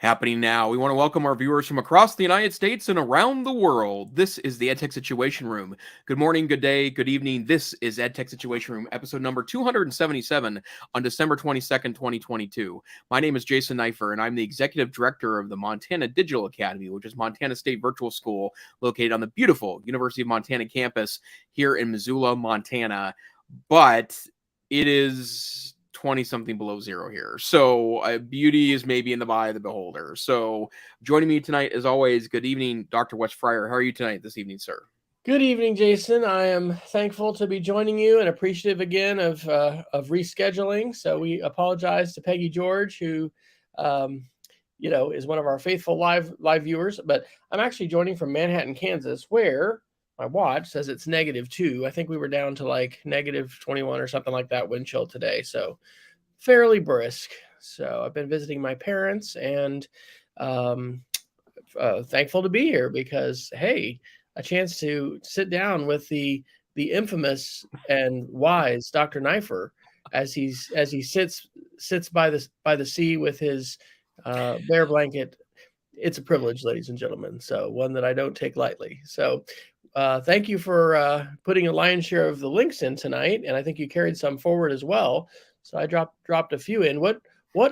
Happening now. We want to welcome our viewers from across the United States and around the world. This is the EdTech Situation Room. Good morning, good day, good evening. This is EdTech Situation Room, episode number 277 on December 22nd, 2022. My name is Jason Neiffer, and I'm the executive director of the Montana Digital Academy, which is Montana State Virtual School located on the beautiful University of Montana campus here in Missoula, Montana. But it is 20 something below zero here. So beauty is maybe in the eye of the beholder. So joining me tonight, as always, good evening, Dr. Wesley Fryer. How are you tonight this evening, sir? Good evening, Jason. I am thankful to be joining you and appreciative again of rescheduling. So we apologize to Peggy George, who, is one of our faithful live viewers. But I'm actually joining from Manhattan, Kansas, where my watch says it's -2. I think we were down to like -21 or something like that wind chill today. So fairly brisk. So I've been visiting my parents and thankful to be here because, hey, a chance to sit down with the infamous and wise Dr. Neiffer as he sits by the sea with his bear blanket. It's a privilege, ladies and gentlemen. So one that I don't take lightly. So thank you for putting a lion's share of the links in tonight, and I think you carried some forward as well. So I dropped a few in. What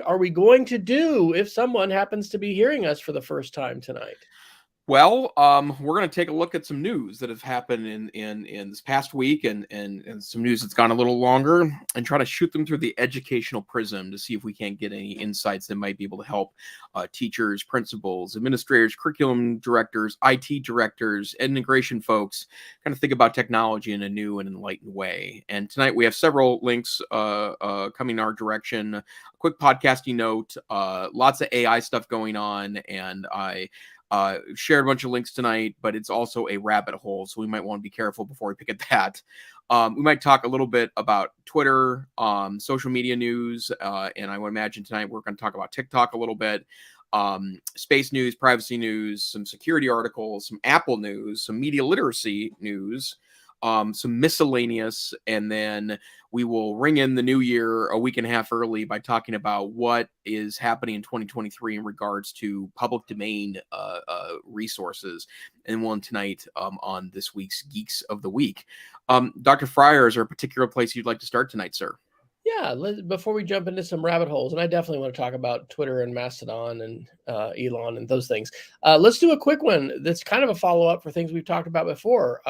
are we going to do if someone happens to be hearing us for the first time tonight? Well, we're going to take a look at some news that have happened in this past week and some news that's gone a little longer and try to shoot them through the educational prism to see if we can't get any insights that might be able to help teachers, principals, administrators, curriculum directors, IT directors, integration folks kind of think about technology in a new and enlightened way. And tonight we have several links coming our direction. A quick podcasting note, lots of AI stuff going on, and I shared a bunch of links tonight, but it's also a rabbit hole, so we might want to be careful before we pick at that. We might talk a little bit about Twitter, social media news, and I would imagine tonight we're going to talk about TikTok a little bit, space news, privacy news, some security articles, some Apple news, some media literacy news, some miscellaneous, and then we will ring in the new year a week and a half early by talking about what is happening in 2023 in regards to public domain resources, and one tonight on this week's Geeks of the Week. Dr. Fryer, is there a particular place you'd like to start tonight, sir? Yeah, before we jump into some rabbit holes, and I definitely want to talk about Twitter and Mastodon and Elon and those things. Let's do a quick one that's kind of a follow-up for things we've talked about before.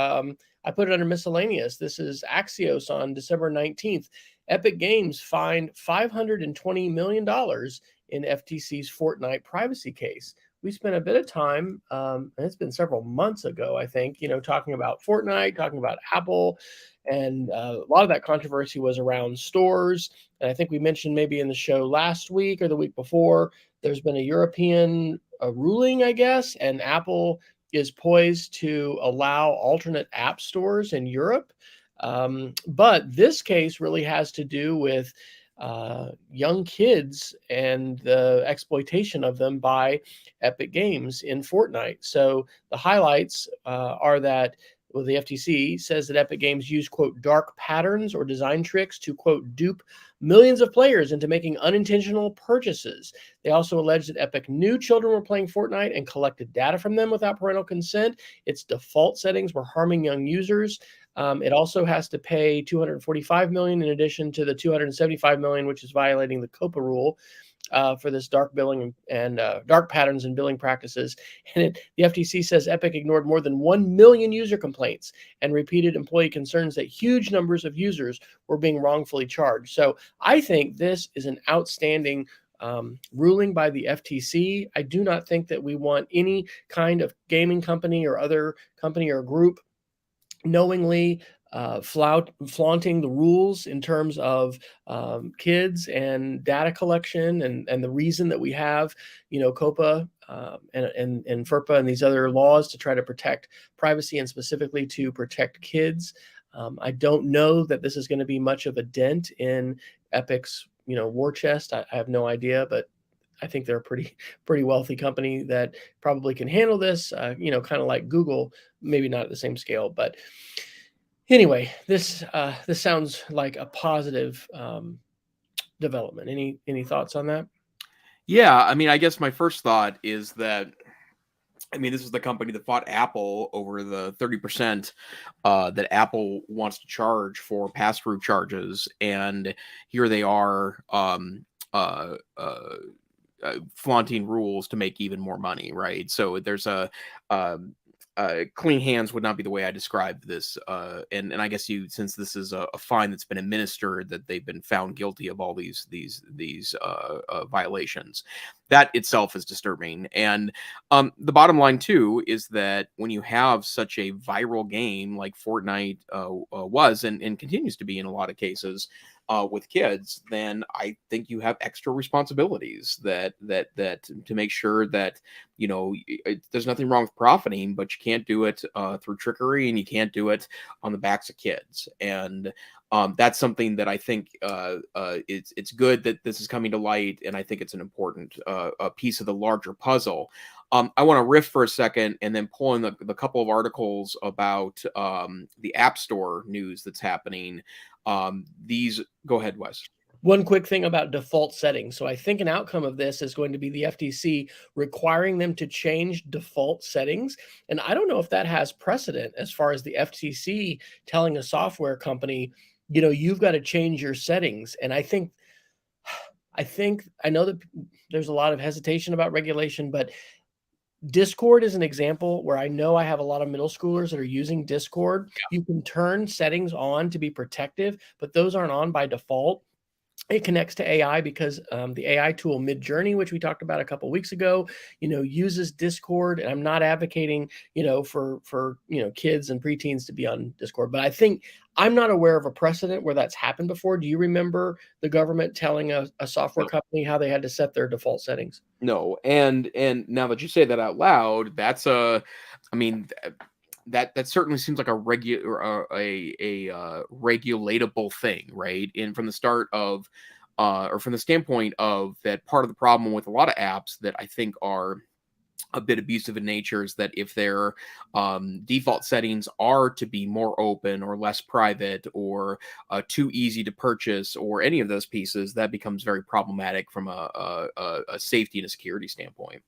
I put it under miscellaneous. This is Axios on December 19th. Epic Games fined $520 million in FTC's Fortnite privacy case. We spent a bit of time, and it's been several months ago, I think, talking about Fortnite, talking about Apple, and a lot of that controversy was around stores. And I think we mentioned maybe in the show last week or the week before, there's been a European ruling, I guess, and Apple is poised to allow alternate app stores in Europe. But this case really has to do with young kids and the exploitation of them by Epic Games in Fortnite. So the highlights are that the FTC says that Epic Games used, quote, dark patterns or design tricks to, quote, dupe millions of players into making unintentional purchases. They also allege that Epic knew children were playing Fortnite and collected data from them without parental consent. Its default settings were harming young users. It also has to pay $245 million in addition to the $275 million, which is violating the COPA rule for this dark billing and dark patterns and billing practices. And the FTC says Epic ignored more than 1 million user complaints and repeated employee concerns that huge numbers of users were being wrongfully charged. So I think this is an outstanding ruling by the FTC. I do not think that we want any kind of gaming company or other company or group knowingly flaunting the rules in terms of kids and data collection and the reason that we have, COPA and FERPA and these other laws to try to protect privacy and specifically to protect kids. I don't know that this is going to be much of a dent in Epic's, war chest. I have no idea, but I think they're a pretty wealthy company that probably can handle this, kind of like Google, maybe not at the same scale. But anyway, this sounds like a positive development. Any thoughts on that? Yeah, I mean, I guess my first thought is that, I mean, this is the company that fought Apple over the 30% that Apple wants to charge for pass-through charges, and here they are flaunting rules to make even more money, right? So there's um, clean hands would not be the way I describe this, and I guess since this is a fine that's been administered, that they've been found guilty of all these violations. That itself is disturbing, and the bottom line too is that when you have such a viral game like Fortnite was and continues to be in a lot of cases, with kids, then I think you have extra responsibilities that to make sure that there's nothing wrong with profiting, but you can't do it through trickery, and you can't do it on the backs of kids. And that's something that I think it's good that this is coming to light, and I think it's an important a piece of the larger puzzle. I want to riff for a second and then pull in the couple of articles about the App Store news that's happening. These Go ahead, Wes. One quick thing about default settings. So I think an outcome of this is going to be the FTC requiring them to change default settings. And I don't know if that has precedent as far as the FTC telling a software company, you've got to change your settings. And I know that there's a lot of hesitation about regulation, but Discord is an example where I know I have a lot of middle schoolers that are using Discord. You can turn settings on to be protective, but those aren't on by default. It connects to AI because the AI tool Midjourney, which we talked about a couple of weeks ago, uses Discord. And I'm not advocating, for kids and preteens to be on Discord. But I think I'm not aware of a precedent where that's happened before. Do you remember the government telling a software company how they had to set their default settings? No, and now that you say that out loud, I mean, that certainly seems like a regulatable thing, right? And from the start of, or from the standpoint of that, part of the problem with a lot of apps that I think are a bit abusive in nature is that if their default settings are to be more open or less private or too easy to purchase or any of those pieces, that becomes very problematic from a safety and a security standpoint.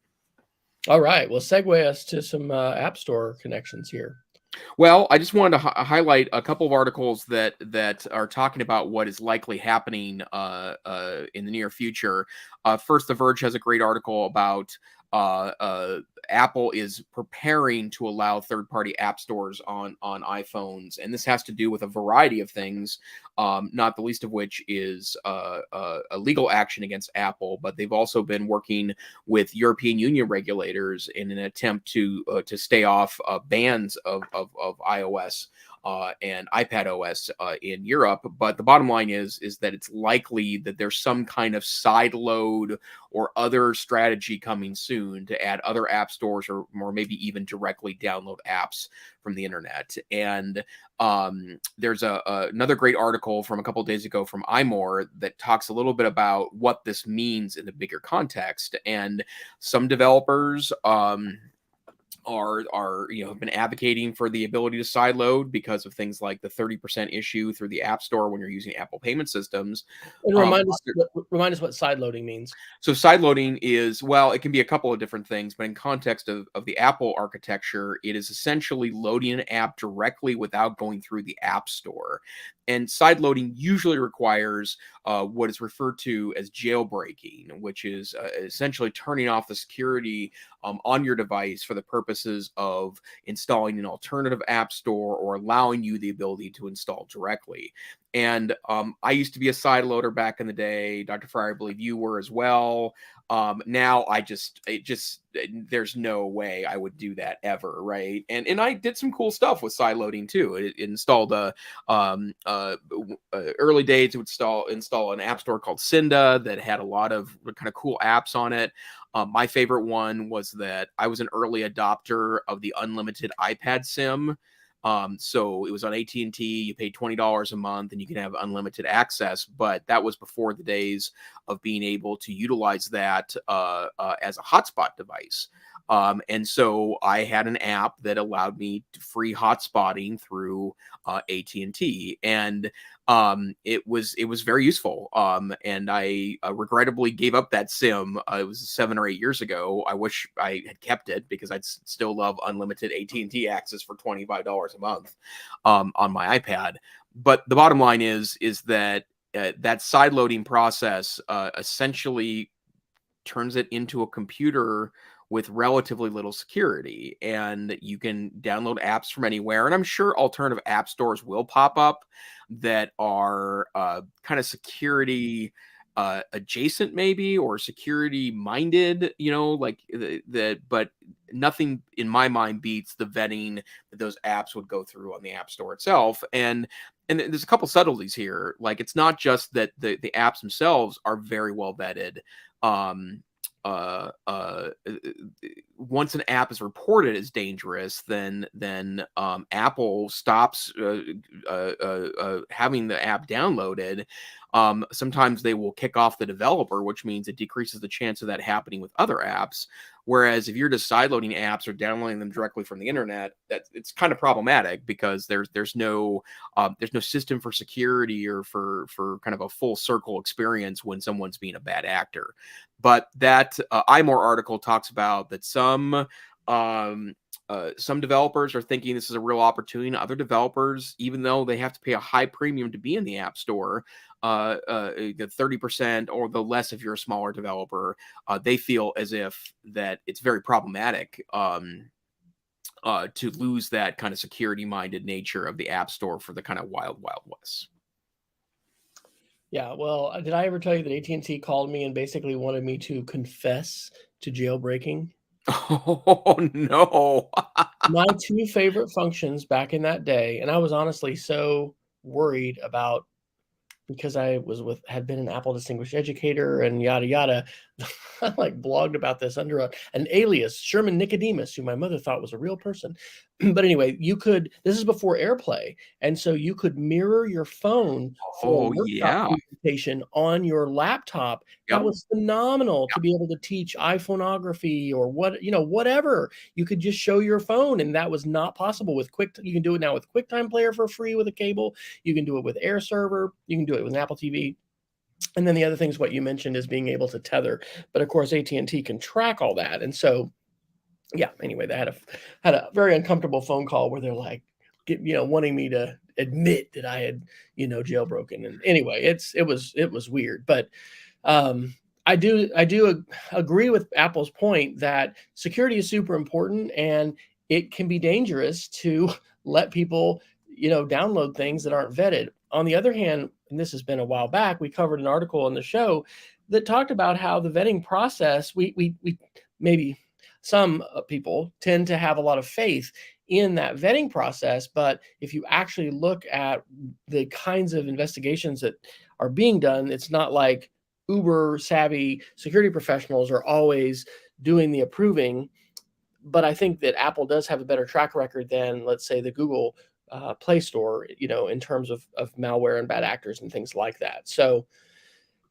All right. Well, segue us to some App Store connections here. Well, I just wanted to highlight a couple of articles that are talking about what is likely happening in the near future. First, The Verge has a great article about Apple is preparing to allow third-party app stores on iPhones, and this has to do with a variety of things, not the least of which is a legal action against Apple. But they've also been working with European Union regulators in an attempt to stay off bans of iOS and iPad OS in Europe. But the bottom line is that it's likely that there's some kind of side load or other strategy coming soon to add other app stores or maybe even directly download apps from the internet. And there's another great article from a couple of days ago from iMore that talks a little bit about what this means in the bigger context. And some developers have been advocating for the ability to sideload because of things like the 30% issue through the App Store when you're using Apple payment systems. And remind us what sideloading means. So sideloading is, well, it can be a couple of different things, but in context of the Apple architecture, it is essentially loading an app directly without going through the App Store. And sideloading usually requires what is referred to as jailbreaking, which is essentially turning off the security on your device for the purposes of installing an alternative app store or allowing you the ability to install directly. And I used to be a sideloader back in the day. Dr. Fryer, I believe you were as well. Now there's no way I would do that ever, right? And I did some cool stuff with sideloading too. It installed early days. It would install an app store called Cinda that had a lot of kind of cool apps on it. My favorite one was that I was an early adopter of the unlimited iPad SIM. So it was on AT&T. You paid $20 a month and you can have unlimited access, but that was before the days of being able to utilize that as a hotspot device. And so I had an app that allowed me free hotspotting through AT&T, and it was very useful. And I regrettably gave up that SIM. It was 7 or 8 years ago. I wish I had kept it because I'd still love unlimited AT&T access for $25 a month on my iPad. But the bottom line is that that side loading process essentially turns it into a computer with relatively little security, and you can download apps from anywhere. And I'm sure alternative app stores will pop up that are kind of security adjacent, maybe, or security minded, like that. But nothing in my mind beats the vetting that those apps would go through on the app store itself. And there's a couple subtleties here. Like, it's not just that the apps themselves are very well vetted. um uh, uh, Once an app is reported as dangerous, then Apple stops having the app downloaded. Sometimes they will kick off the developer, which means it decreases the chance of that happening with other apps. Whereas if you're just sideloading apps or downloading them directly from the internet, that it's kind of problematic because there's no system for security or for kind of a full circle experience when someone's being a bad actor. But that iMore article talks about that some developers are thinking this is a real opportunity. Other developers, even though they have to pay a high premium to be in the App Store, the 30% or the less if you're a smaller developer, they feel as if that it's very problematic to lose that kind of security-minded nature of the App Store for the kind of wild west. Yeah, well, did I ever tell you that AT&T called me and basically wanted me to confess to jailbreaking? Oh, no. My two favorite functions back in that day, and I was honestly so worried about, because I had been an Apple Distinguished Educator and yada yada. I like blogged about this under an alias, Sherman Nicodemus, who my mother thought was a real person. But anyway, this is before AirPlay, and so you could mirror your phone for a Oh, workshop yeah. presentation on your laptop. That Yep. was phenomenal to be able to teach iPhoneography or whatever. You could just show your phone, and that was not possible with You can do it now with QuickTime Player for free with a cable. You can do it with Air Server. You can do it with an Apple TV. And then the other thing is what you mentioned is being able to tether. But of course, AT&T can track all that. And so, yeah, anyway, they had a very uncomfortable phone call where they're like, wanting me to admit that I had, jailbroken. And anyway, it was weird. But I do agree with Apple's point that security is super important, and it can be dangerous to let people, download things that aren't vetted. On the other hand, and this has been a while back, we covered an article on the show that talked about how the vetting process, we maybe some people tend to have a lot of faith in that vetting process. But if you actually look at the kinds of investigations that are being done, it's not like uber savvy security professionals are always doing the approving. But I think that Apple does have a better track record than, let's say, the Google Play Store, in terms of malware and bad actors and things like that. So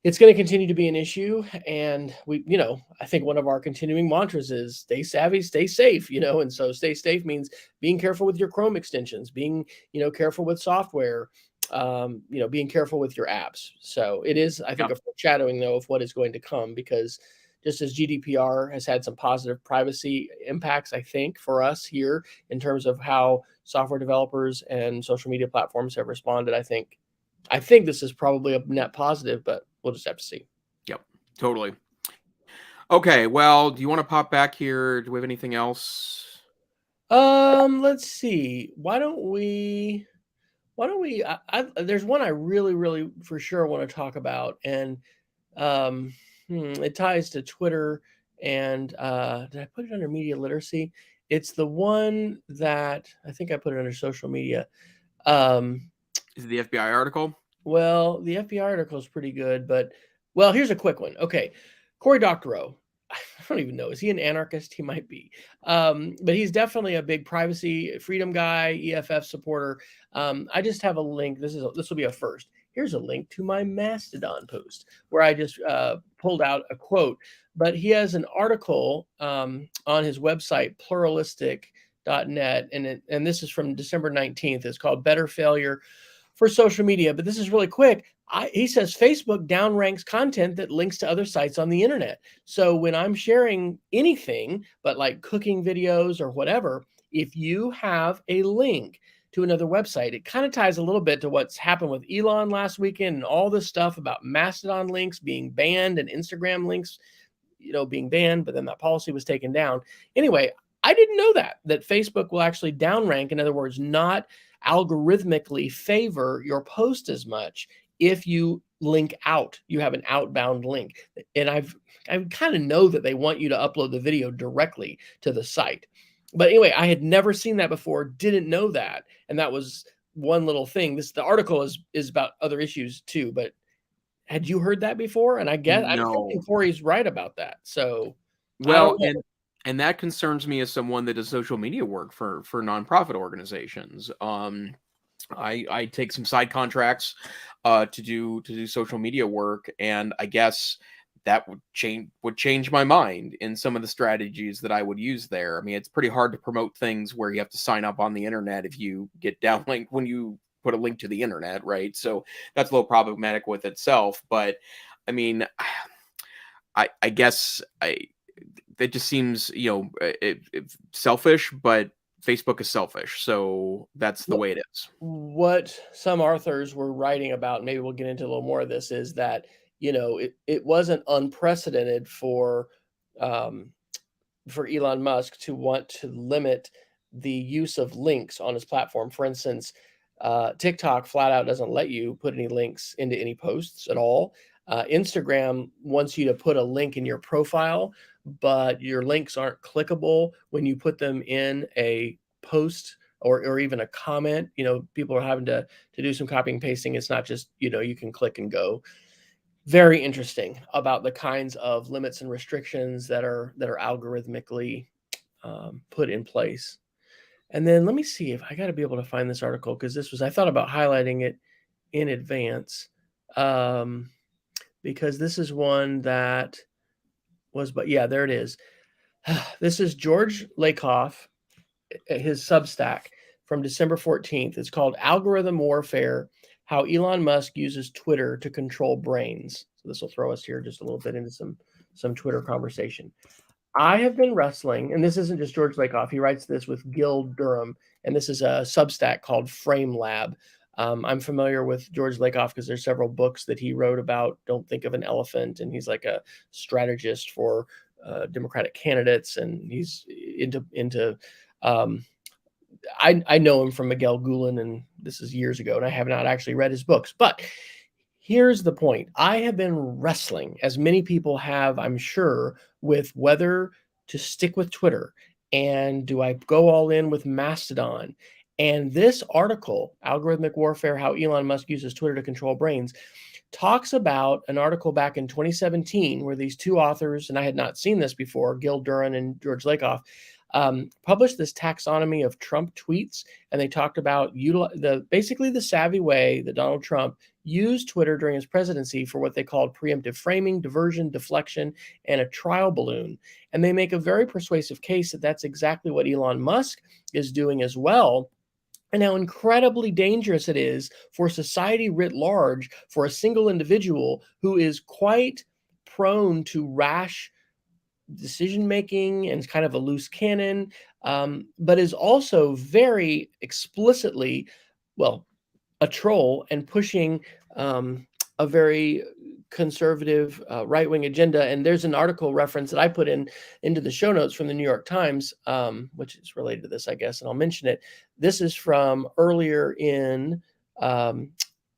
it's going to continue to be an issue. And I think one of our continuing mantras is stay savvy, stay safe, and so stay safe means being careful with your Chrome extensions, being, careful with software, being careful with your apps. So it is, I think, a foreshadowing, though, of what is going to come, because just as GDPR has had some positive privacy impacts, I think, for us here in terms of how software developers and social media platforms have responded, I think this is probably a net positive, but we'll just have to see. Yep, totally. Okay, well, do you want to pop back here? Do we have anything else? Let's see. Why don't we? There's one I really, really for sure want to talk about, and it ties to Twitter. And did I put it under media literacy? It's the one that I think I put it under social media. Is it the FBI article? Well, the FBI article is pretty good, but here's a quick one. Okay, Cory Doctorow. I don't even know. Is he an anarchist? He might be, but he's definitely a big privacy freedom guy, EFF supporter. I just have a link. This will be a first. here's a link to my Mastodon post where I just pulled out a quote. But he has an article on his website, pluralistic.net, and this is from December 19th. It's called Better Failure for Social Media. But this is really quick. He says Facebook downranks content that links to other sites on the internet. So when I'm sharing anything, but like cooking videos or whatever, if you have a link to another website, it kind of ties a little bit to what's happened with Elon last weekend and all this stuff about Mastodon links being banned and Instagram links, being banned, but then that policy was taken down. Anyway, I didn't know that Facebook will actually downrank. In other words, not algorithmically favor your post as much if you link out, you have an outbound link. And I kind of know that they want you to upload the video directly to the site. But anyway, I had never seen that before, didn't know that. And that was one little thing. The article is about other issues too, but had you heard that before? And I guess I'm thinking Corey's right about that. So well, and that concerns me as someone that does social media work for nonprofit organizations. I take some side contracts to do social media work, and I guess that would change my mind in some of the strategies that I would use there. I mean, it's pretty hard to promote things where you have to sign up on the internet if you get downlinked when you put a link to the internet, right? So that's a little problematic with itself. But I mean, I guess that just seems selfish, but Facebook is selfish, so that's the way it is. What some authors were writing about, maybe we'll get into a little more of this, is that it wasn't unprecedented for Elon Musk to want to limit the use of links on his platform. For instance, TikTok flat out doesn't let you put any links into any posts at all. Instagram wants you to put a link in your profile, but your links aren't clickable when you put them in a post or even a comment. People are having to do some copying and pasting. It's not just, you can click and go. Very interesting about the kinds of limits and restrictions that are algorithmically put in place. And then let me see if I got to be able to find this article, because I thought about highlighting it in advance, because this is one that was, but yeah, there it is. This is George Lakoff, his Substack from December 14th. It's called Algorithm Warfare: How Elon Musk Uses Twitter to Control Brains. So this will throw us here just a little bit into some Twitter conversation. I have been wrestling, and this isn't just George Lakoff. He writes this with Gil Durham, and this is a Substack called Frame Lab. I'm familiar with George Lakoff because there's several books that he wrote about Don't Think of an Elephant, and he's like a strategist for Democratic candidates, and he's into I know him from Miguel Gulen, and this is years ago, and I have not actually read his books. But here's the point. I have been wrestling, as many people have, I'm sure, with whether to stick with Twitter, and do I go all in with Mastodon? And this article, Algorithmic Warfare: How Elon Musk Uses Twitter to Control Brains, talks about an article back in 2017 where these two authors, and I had not seen this before, Gil Durham and George Lakoff, published this taxonomy of Trump tweets, and they talked about basically the savvy way that Donald Trump used Twitter during his presidency for what they called preemptive framing, diversion, deflection, and a trial balloon. And they make a very persuasive case that that's exactly what Elon Musk is doing as well, and how incredibly dangerous it is for society writ large, for a single individual who is quite prone to rash decision-making and kind of a loose cannon, but is also very explicitly, a troll and pushing a very conservative right-wing agenda. And there's an article reference that I put into the show notes from the New York Times, which is related to this, I guess, and I'll mention it. This is from earlier in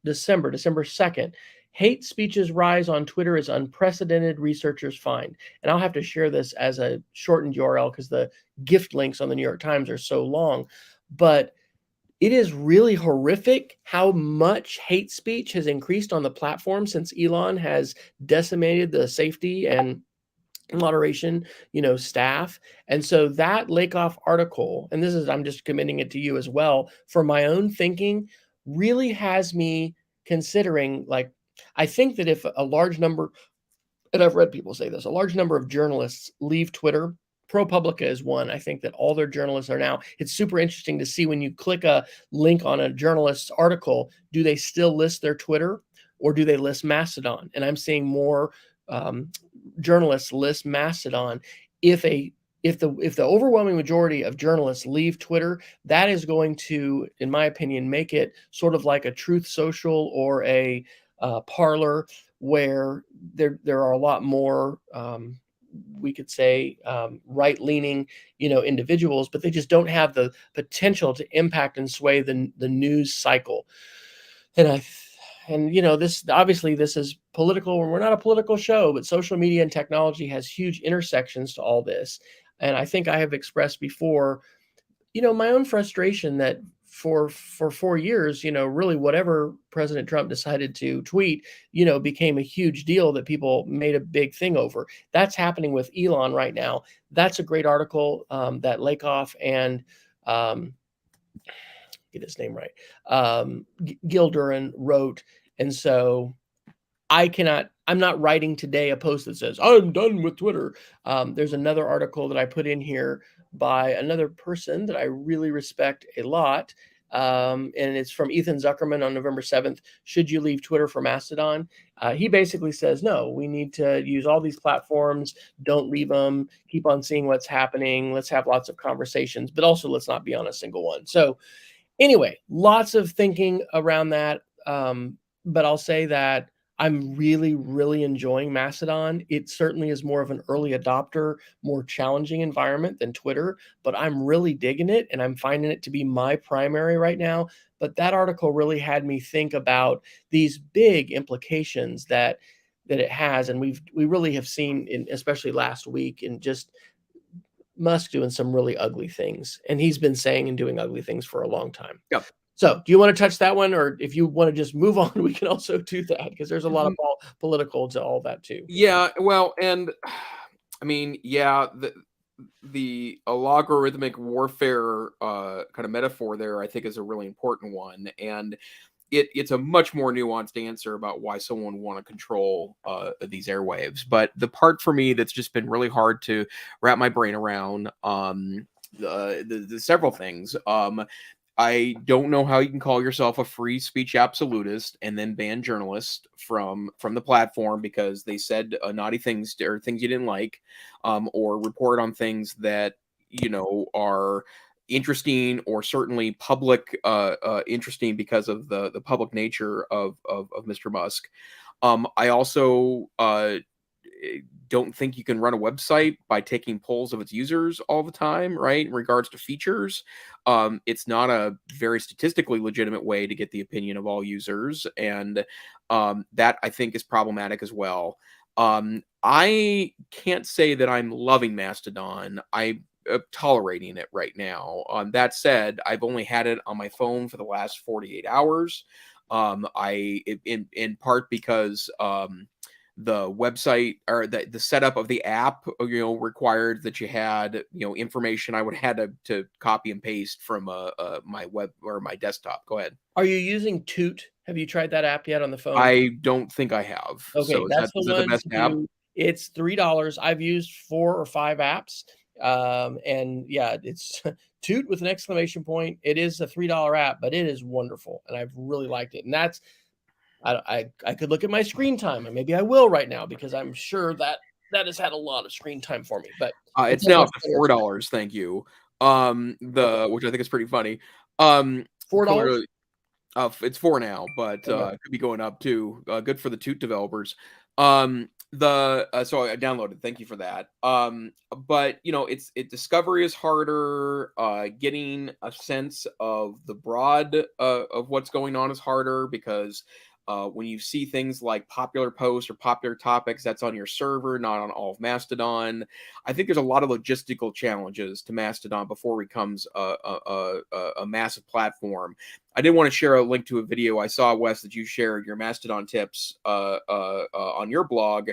December 2nd. Hate speech's rise on Twitter is unprecedented, researchers find. And I'll have to share this as a shortened URL because the gift links on the New York Times are so long. But it is really horrific how much hate speech has increased on the platform since Elon has decimated the safety and moderation, staff. And so that Lakoff article, and I'm just commending it to you as well, for my own thinking, really has me considering, like, I think that if a large number, and I've read people say this, a large number of journalists leave Twitter. ProPublica is one. I think that all their journalists are now. It's super interesting to see when you click a link on a journalist's article, do they still list their Twitter or do they list Mastodon? And I'm seeing more journalists list Mastodon. If the overwhelming majority of journalists leave Twitter, that is going to, in my opinion, make it sort of like a Truth Social or a Parler, where there are a lot more, we could say, right-leaning, individuals, but they just don't have the potential to impact and sway the news cycle. And this, obviously this is political, and we're not a political show, but social media and technology has huge intersections to all this. And I think I have expressed before, my own frustration that for 4 years, really whatever President Trump decided to tweet, became a huge deal that people made a big thing over. That's happening with Elon right now. That's a great article that Lakoff and get his name right, Gilduran wrote. And so I'm not writing today a post that says, I'm done with Twitter. There's another article that I put in here by another person that I really respect a lot. And it's from Ethan Zuckerman on November 7th. Should you leave Twitter for Mastodon? He basically says, no, we need to use all these platforms. Don't leave them. Keep on seeing what's happening. Let's have lots of conversations, but also let's not be on a single one. So anyway, lots of thinking around that. But I'll say that I'm really, really enjoying Mastodon. It certainly is more of an early adopter, more challenging environment than Twitter, but I'm really digging it, and I'm finding it to be my primary right now. But that article really had me think about these big implications that it has, and we really have seen, especially last week, and just Musk doing some really ugly things, and he's been saying and doing ugly things for a long time. Yep. So do you want to touch that one, or if you want to just move on, we can also do that, because there's a lot of political to all that too. Yeah, well, and I mean, yeah, the logarithmic warfare kind of metaphor there, I think, is a really important one, and it's a much more nuanced answer about why someone would want to control these airwaves. But the part for me that's just been really hard to wrap my brain around, the several things. I don't know how you can call yourself a free speech absolutist and then ban journalists from the platform because they said naughty things or things you didn't like, or report on things that are interesting or certainly public interesting because of the public nature of Mr. Musk. I also don't think you can run a website by taking polls of its users all the time, right? In regards to features, it's not a very statistically legitimate way to get the opinion of all users, and that I think is problematic as well. I can't say that I'm loving Mastodon. I'm tolerating it right now. That said, I've only had it on my phone for the last 48 hours. In part because the website or the setup of the app, required that you had, information I would have had to copy and paste from my web or my desktop. Go ahead. Are you using Toot? Have you tried that app yet on the phone? I don't think I have. Okay, so that's is that the best app? It's $3. I've used 4 or 5 apps. And yeah, it's Toot with an exclamation point. It is a $3 app, but it is wonderful, and I've really liked it. And that's, I could look at my screen time, and maybe I will right now, because I'm sure that has had a lot of screen time for me. But it's now up to $4. Thank you. Which I think is pretty funny. $4. It's 4 now, but it could be going up too. Good for the Toot developers. So I downloaded. Thank you for that. But discovery is harder. Getting a sense of the broad of what's going on is harder, because when you see things like popular posts or popular topics, that's on your server, not on all of Mastodon. I think there's a lot of logistical challenges to Mastodon before it becomes a massive platform. I did want to share a link to a video I saw, Wes, that you shared your Mastodon tips on your blog.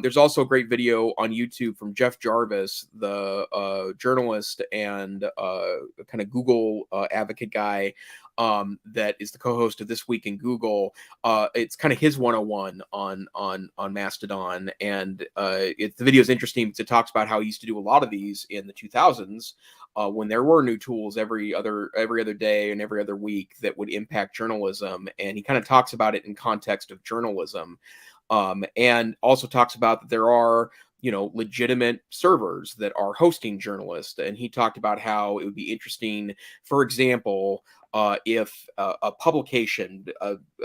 There's also a great video on YouTube from Jeff Jarvis, the journalist and kind of Google advocate guy, that is the co-host of This Week in Google. It's kind of his 101 on Mastodon, and the video is interesting because it talks about how he used to do a lot of these in the 2000s. When there were new tools every other day and every other week that would impact journalism, and he kind of talks about it in context of journalism, and also talks about that there are legitimate servers that are hosting journalists. And he talked about how it would be interesting, for example, if a publication,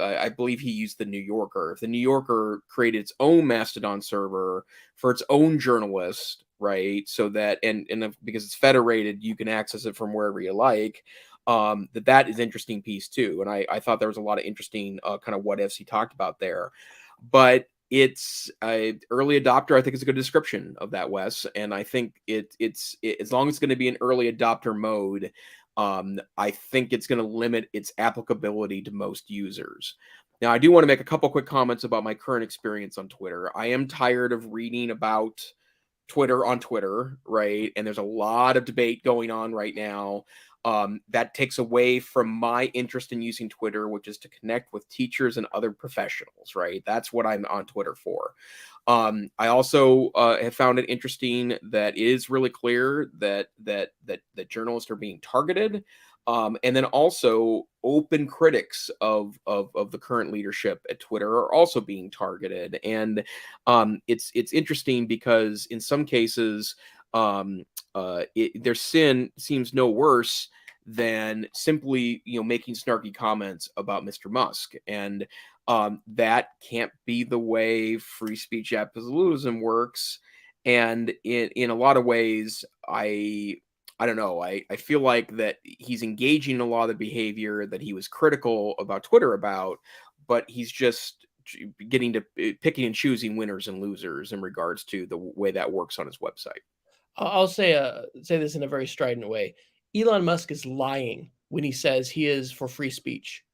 I believe he used the New Yorker, if the New Yorker created its own Mastodon server for its own journalists, right? So that, and because it's federated, you can access it from wherever you like. That is an interesting piece too. And I thought there was a lot of interesting kind of what ifs he talked about there. But it's early adopter, I think, is a good description of that, Wes. And I think it's as long as it's going to be an early adopter mode, I think it's going to limit its applicability to most users. Now, I do want to make a couple quick comments about my current experience on Twitter. I am tired of reading about Twitter on Twitter, right? And there's a lot of debate going on right now. That takes away from my interest in using Twitter, which is to connect with teachers and other professionals, right? That's what I'm on Twitter for. I also have found it interesting that it is really clear that journalists are being targeted. And then also open critics of the current leadership at Twitter are also being targeted. And it's interesting because in some cases, their sin seems no worse than simply making snarky comments about Mr. Musk. And that can't be the way free speech absolutism works. And in a lot of ways, I don't know. I feel like that he's engaging in a lot of the behavior that he was critical about Twitter about, but he's just getting to picking and choosing winners and losers in regards to the way that works on his website. I'll say this in a very strident way. Elon Musk is lying when he says he is for free speech.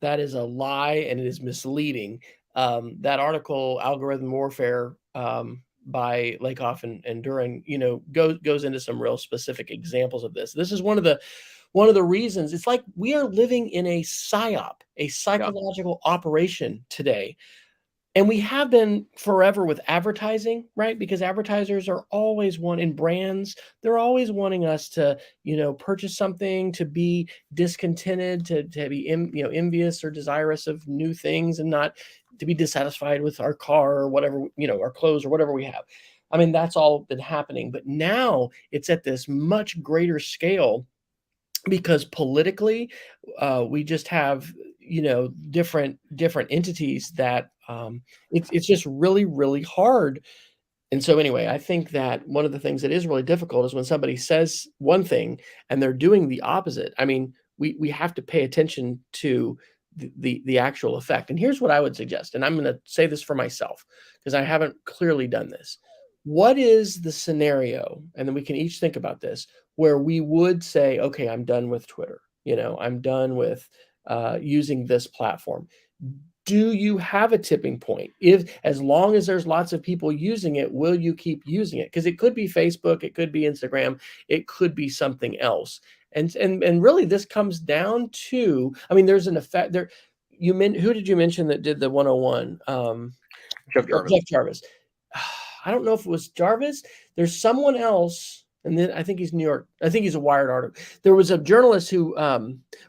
That is a lie, and it is misleading. That article, Algorithm Warfare, by Lakoff and Duran, goes into some real specific examples of this. This is one of the reasons. It's like we are living in a psyop, a psychological operation today. And we have been forever with advertising, right? Because advertisers are always wanting brands. They're always wanting us to, purchase something, to be discontented, to be, envious or desirous of new things, and not to be dissatisfied with our car or whatever, our clothes or whatever we have. I mean, that's all been happening. But now it's at this much greater scale because politically, we just have different entities that it's just really, really hard. And so anyway, I think that one of the things that is really difficult is when somebody says one thing and they're doing the opposite. I mean, we have to pay attention to the actual effect. And here's what I would suggest, and I'm going to say this for myself because I haven't clearly done this. What is the scenario, and then we can each think about this, where we would say, okay, I'm done with Twitter. I'm done with using this platform. Do you have a tipping point? As long as there's lots of people using it, will you keep using it? Because it could be Facebook, it could be Instagram, it could be something else. And really, this comes down to, I mean, there's an effect there. Who did you mention that did the 101? Jeff Jarvis. Jeff Jarvis. I don't know if it was Jarvis. There's someone else, and then I think he's New York. I think he's a Wired article. There was a journalist who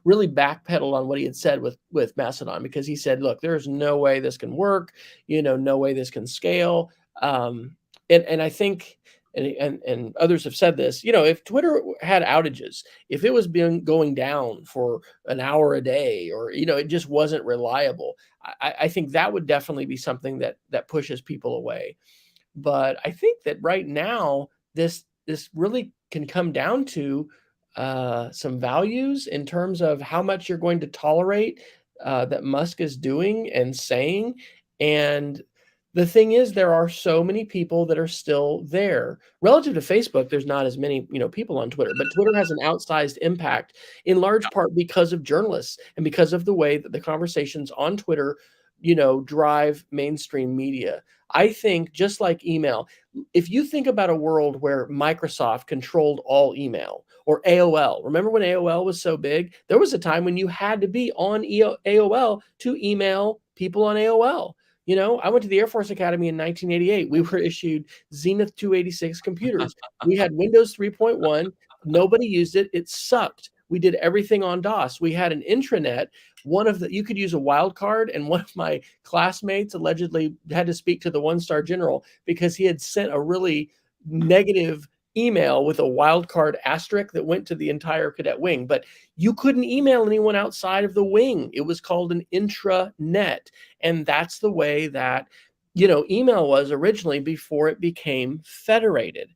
really backpedaled on what he had said with Mastodon, because he said, look, there's no way this can work, no way this can scale. And I think, and others have said this, if Twitter had outages, if it was going down for an hour a day, or, it just wasn't reliable, I think that would definitely be something that pushes people away. But I think that right now, this really can come down to some values in terms of how much you're going to tolerate that Musk is doing and saying. And the thing is, there are so many people that are still there. Relative to Facebook, there's not as many people on Twitter, but Twitter has an outsized impact in large part because of journalists and because of the way that the conversations on Twitter drive mainstream media. I think just like email, if you think about a world where Microsoft controlled all email, or AOL, remember when AOL was so big? There was a time when you had to be on AOL to email people on AOL. I went to the Air Force Academy in 1988. We were issued Zenith 286 computers. We had Windows 3.1. Nobody used it. It sucked. We did everything on DOS. We had an intranet. You could use a wild card, and one of my classmates allegedly had to speak to the one-star general because he had sent a really negative email with a wild card asterisk that went to the entire cadet wing. But you couldn't email anyone outside of the wing. It was called an intranet. And that's the way that, email was originally before it became federated.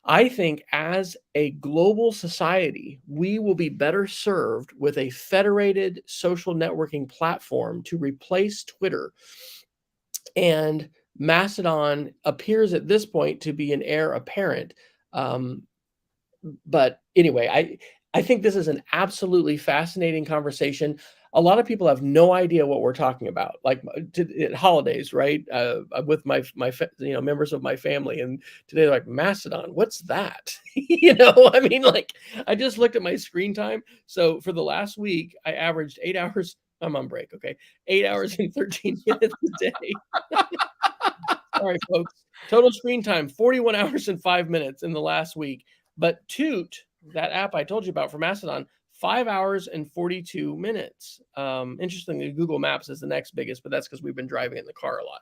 I think as a global society, we will be better served with a federated social networking platform to replace Twitter. And Mastodon appears at this point to be an heir apparent. But anyway, I think this is an absolutely fascinating conversation. A lot of people have no idea what we're talking about, like at holidays, right? With my members of my family, and today they're like, Mastodon, what's that? I mean, like, I just looked at my screen time. So for the last week, I averaged 8 hours. I'm on break, okay? 8 hours and 13 minutes a day. Sorry, folks. Total screen time, 41 hours and 5 minutes in the last week. But Toot, that app I told you about for Mastodon, 5 hours and 42 minutes. Interestingly, Google Maps is the next biggest, but that's because we've been driving in the car a lot.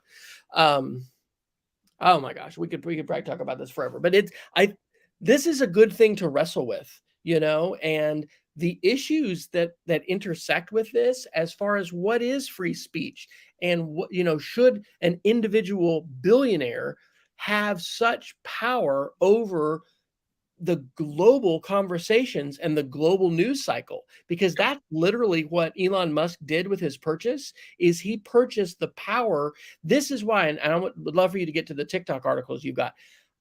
Oh my gosh, we could probably talk about this forever. But this is a good thing to wrestle with, and the issues that intersect with this, as far as what is free speech, and what, should an individual billionaire have such power over the global conversations and the global news cycle? Because that's literally what Elon Musk did with his purchase. Is he purchased the power. This is why, and I would love for you to get to the TikTok articles you've got.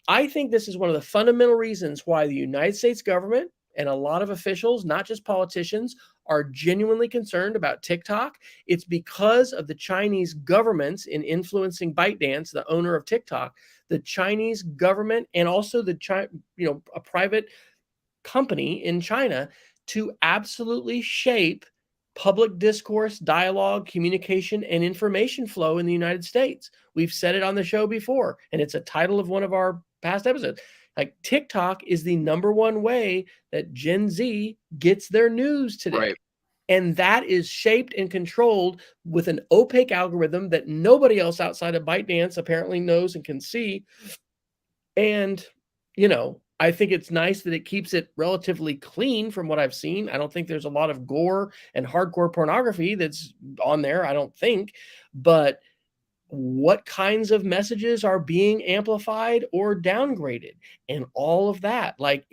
I think this is one of the fundamental reasons why the United States government and a lot of officials, not just politicians, are genuinely concerned about TikTok. It's because of the Chinese governments in influencing ByteDance, the owner of TikTok, the Chinese government, and also a private company in China, to absolutely shape public discourse, dialogue, communication, and information flow in the United States. We've said it on the show before, and it's a title of one of our past episodes. Like, TikTok is the number one way that Gen Z gets their news today. Right. And that is shaped and controlled with an opaque algorithm that nobody else outside of ByteDance apparently knows and can see. And, I think it's nice that it keeps it relatively clean from what I've seen. I don't think there's a lot of gore and hardcore pornography that's on there, I don't think. But what kinds of messages are being amplified or downgraded, and all of that? Like,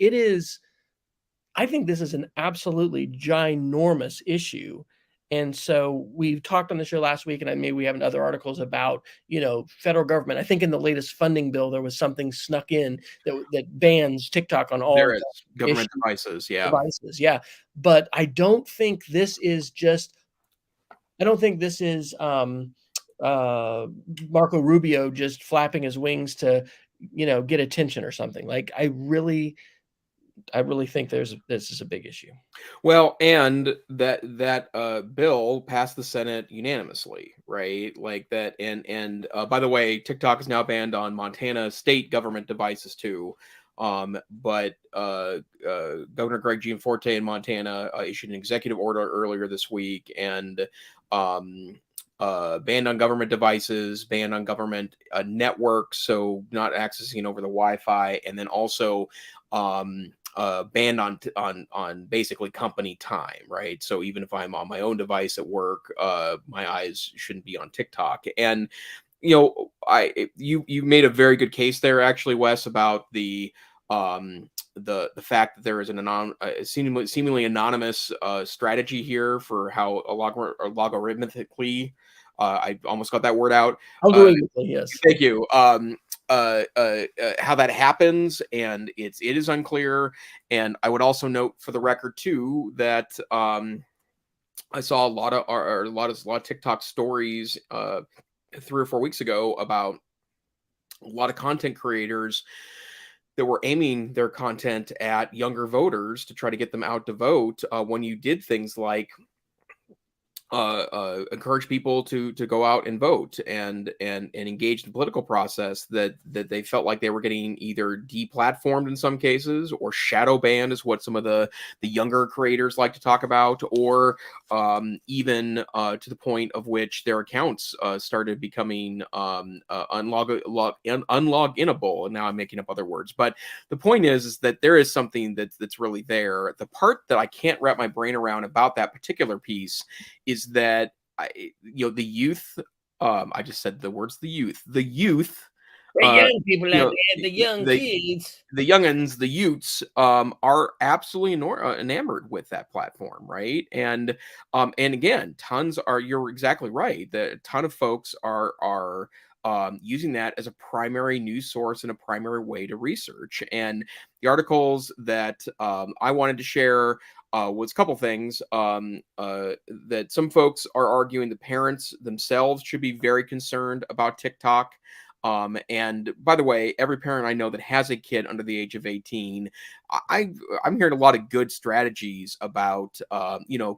I think this is an absolutely ginormous issue. And so we've talked on the show last week, and maybe we have other articles about, federal government. I think in the latest funding bill, there was something snuck in that bans TikTok on all there is government devices. Yeah. Devices. Yeah. But I don't think this is Marco Rubio just flapping his wings to, get attention or something. Like, I really think this is a big issue. Well, and that bill passed the Senate unanimously, right? Like that, and by the way, TikTok is now banned on Montana state government devices too. But Governor Greg Gianforte in Montana issued an executive order earlier this week, and banned on government devices, banned on government networks, so not accessing over the Wi-Fi, and then also banned on basically company time, right? So even if I'm on my own device at work, my eyes shouldn't be on TikTok. And you made a very good case there, actually, Wes, about the fact that there is an seemingly anonymous strategy here for how logarithmically, I almost got that word out. Algorithmically, yes. Thank you. How that happens, and it is unclear. And I would also note, for the record too, that I saw a lot of TikTok stories 3 or 4 weeks ago about a lot of content creators that were aiming their content at younger voters to try to get them out to vote. When you did things like encourage people to go out and vote and engage the political process, that they felt like they were getting either deplatformed in some cases, or shadow banned is what some of the younger creators like to talk about, or even to the point of which their accounts started becoming unloginable. And now I'm making up other words, but the point is that there is something that's really there. The part that I can't wrap my brain around about that particular piece is that the youth. I just said the words the youth. The young people you out know, there, the young kids, the youngins, the youths, are absolutely enamored with that platform, right? And again, you're exactly right. A ton of folks are using that as a primary news source and a primary way to research. And the articles that I wanted to share was a couple things, that some folks are arguing the parents themselves should be very concerned about TikTok. And by the way, every parent I know that has a kid under the age of 18, I'm hearing a lot of good strategies about,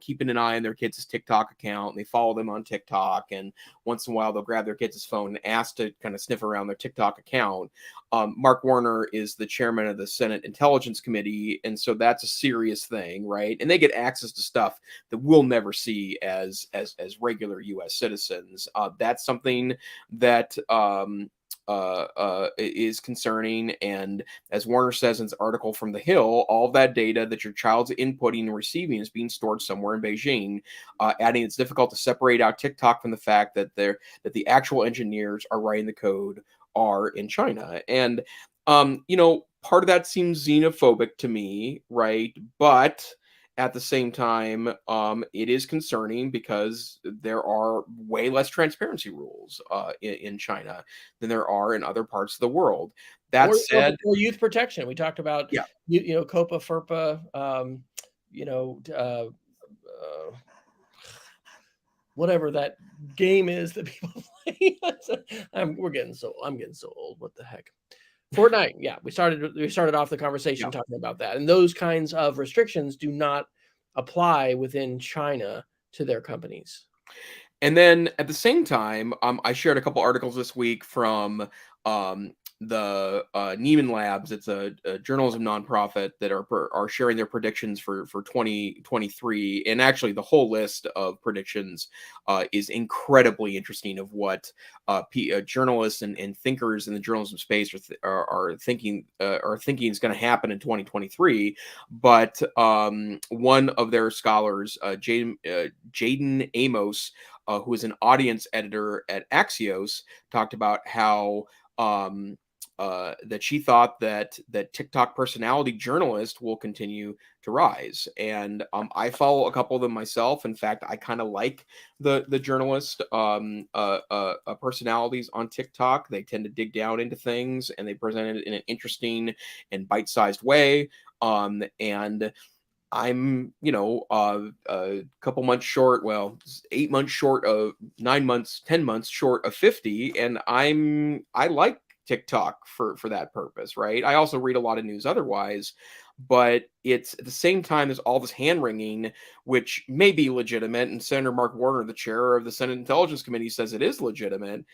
keeping an eye on their kids' TikTok account. And they follow them on TikTok, and once in a while they'll grab their kids' phone and ask to kind of sniff around their TikTok account. Mark Warner is the chairman of the Senate Intelligence Committee, and so that's a serious thing, right? And they get access to stuff that we'll never see as regular U.S. citizens. That's something that is concerning. And as Warner says in his article from The Hill, all of that data that your child's inputting and receiving is being stored somewhere in Beijing, adding it's difficult to separate out TikTok from the fact that the actual engineers are writing the code are in China. And part of that seems xenophobic to me, right? But at the same time, it is concerning because there are way less transparency rules in China than there are in other parts of the world. That said, or youth protection. We talked about, yeah, COPA, FERPA, whatever that game is that people play. I'm getting so old. What the heck? Fortnite. Yeah, we started off the conversation talking about that, and those kinds of restrictions do not apply within China to their companies. And then at the same time, I shared a couple articles this week from the Neiman Labs. It's a journalism nonprofit that are sharing their predictions for 2023, and actually the whole list of predictions is incredibly interesting of what journalists and thinkers in the journalism space are thinking is going to happen in 2023. But one of their scholars, Jaden Amos, who is an audience editor at Axios, talked about how that she thought that TikTok personality journalists will continue to rise. And I follow a couple of them myself. In fact, I kind of like the journalist personalities on TikTok. They tend to dig down into things, and they present it in an interesting and bite-sized way. And I'm, a couple months short, 8 months short of 9 months, 10 months short of 50. And I like TikTok for that purpose, right? I also read a lot of news otherwise, but it's at the same time, there's all this hand wringing, which may be legitimate. And Senator Mark Warner, the chair of the Senate Intelligence Committee, says it is legitimate.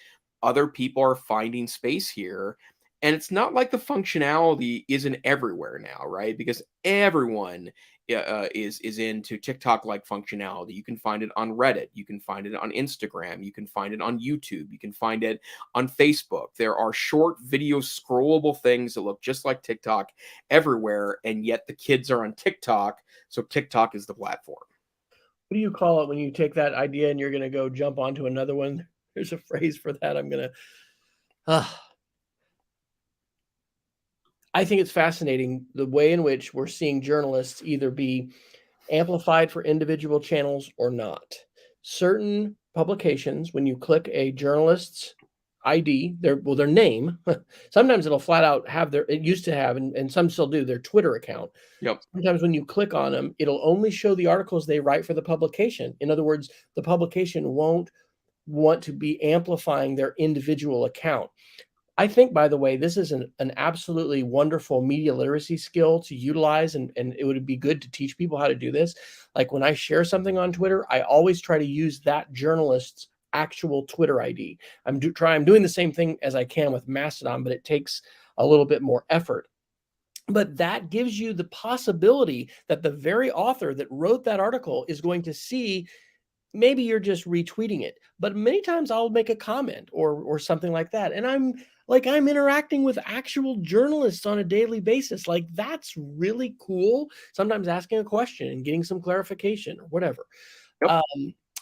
Other people are finding space here. And it's not like the functionality isn't everywhere now, right? Because everyone is into TikTok-like functionality. You can find it on Reddit. You can find it on Instagram. You can find it on YouTube. You can find it on Facebook. There are short video scrollable things that look just like TikTok everywhere, and yet the kids are on TikTok, so TikTok is the platform. What do you call it when you take that idea and you're going to go jump onto another one? There's a phrase for that. I think it's fascinating the way in which we're seeing journalists either be amplified for individual channels or not. Certain publications, when you click a journalist's ID, their name. Sometimes it'll flat out have it used to have, and some still do, their Twitter account. Yep. Sometimes when you click on them, it'll only show the articles they write for the publication. In other words, the publication won't want to be amplifying their individual account. I think, by the way, this is an absolutely wonderful media literacy skill to utilize, and it would be good to teach people how to do this. Like when I share something on Twitter, I always try to use that journalist's actual Twitter ID. I'm doing the same thing as I can with Mastodon, but it takes a little bit more effort. But that gives you the possibility that the very author that wrote that article is going to see. Maybe you're just retweeting it, but many times I'll make a comment or something like that. And I'm interacting with actual journalists on a daily basis. Like, that's really cool. Sometimes asking a question and getting some clarification or whatever. Yep.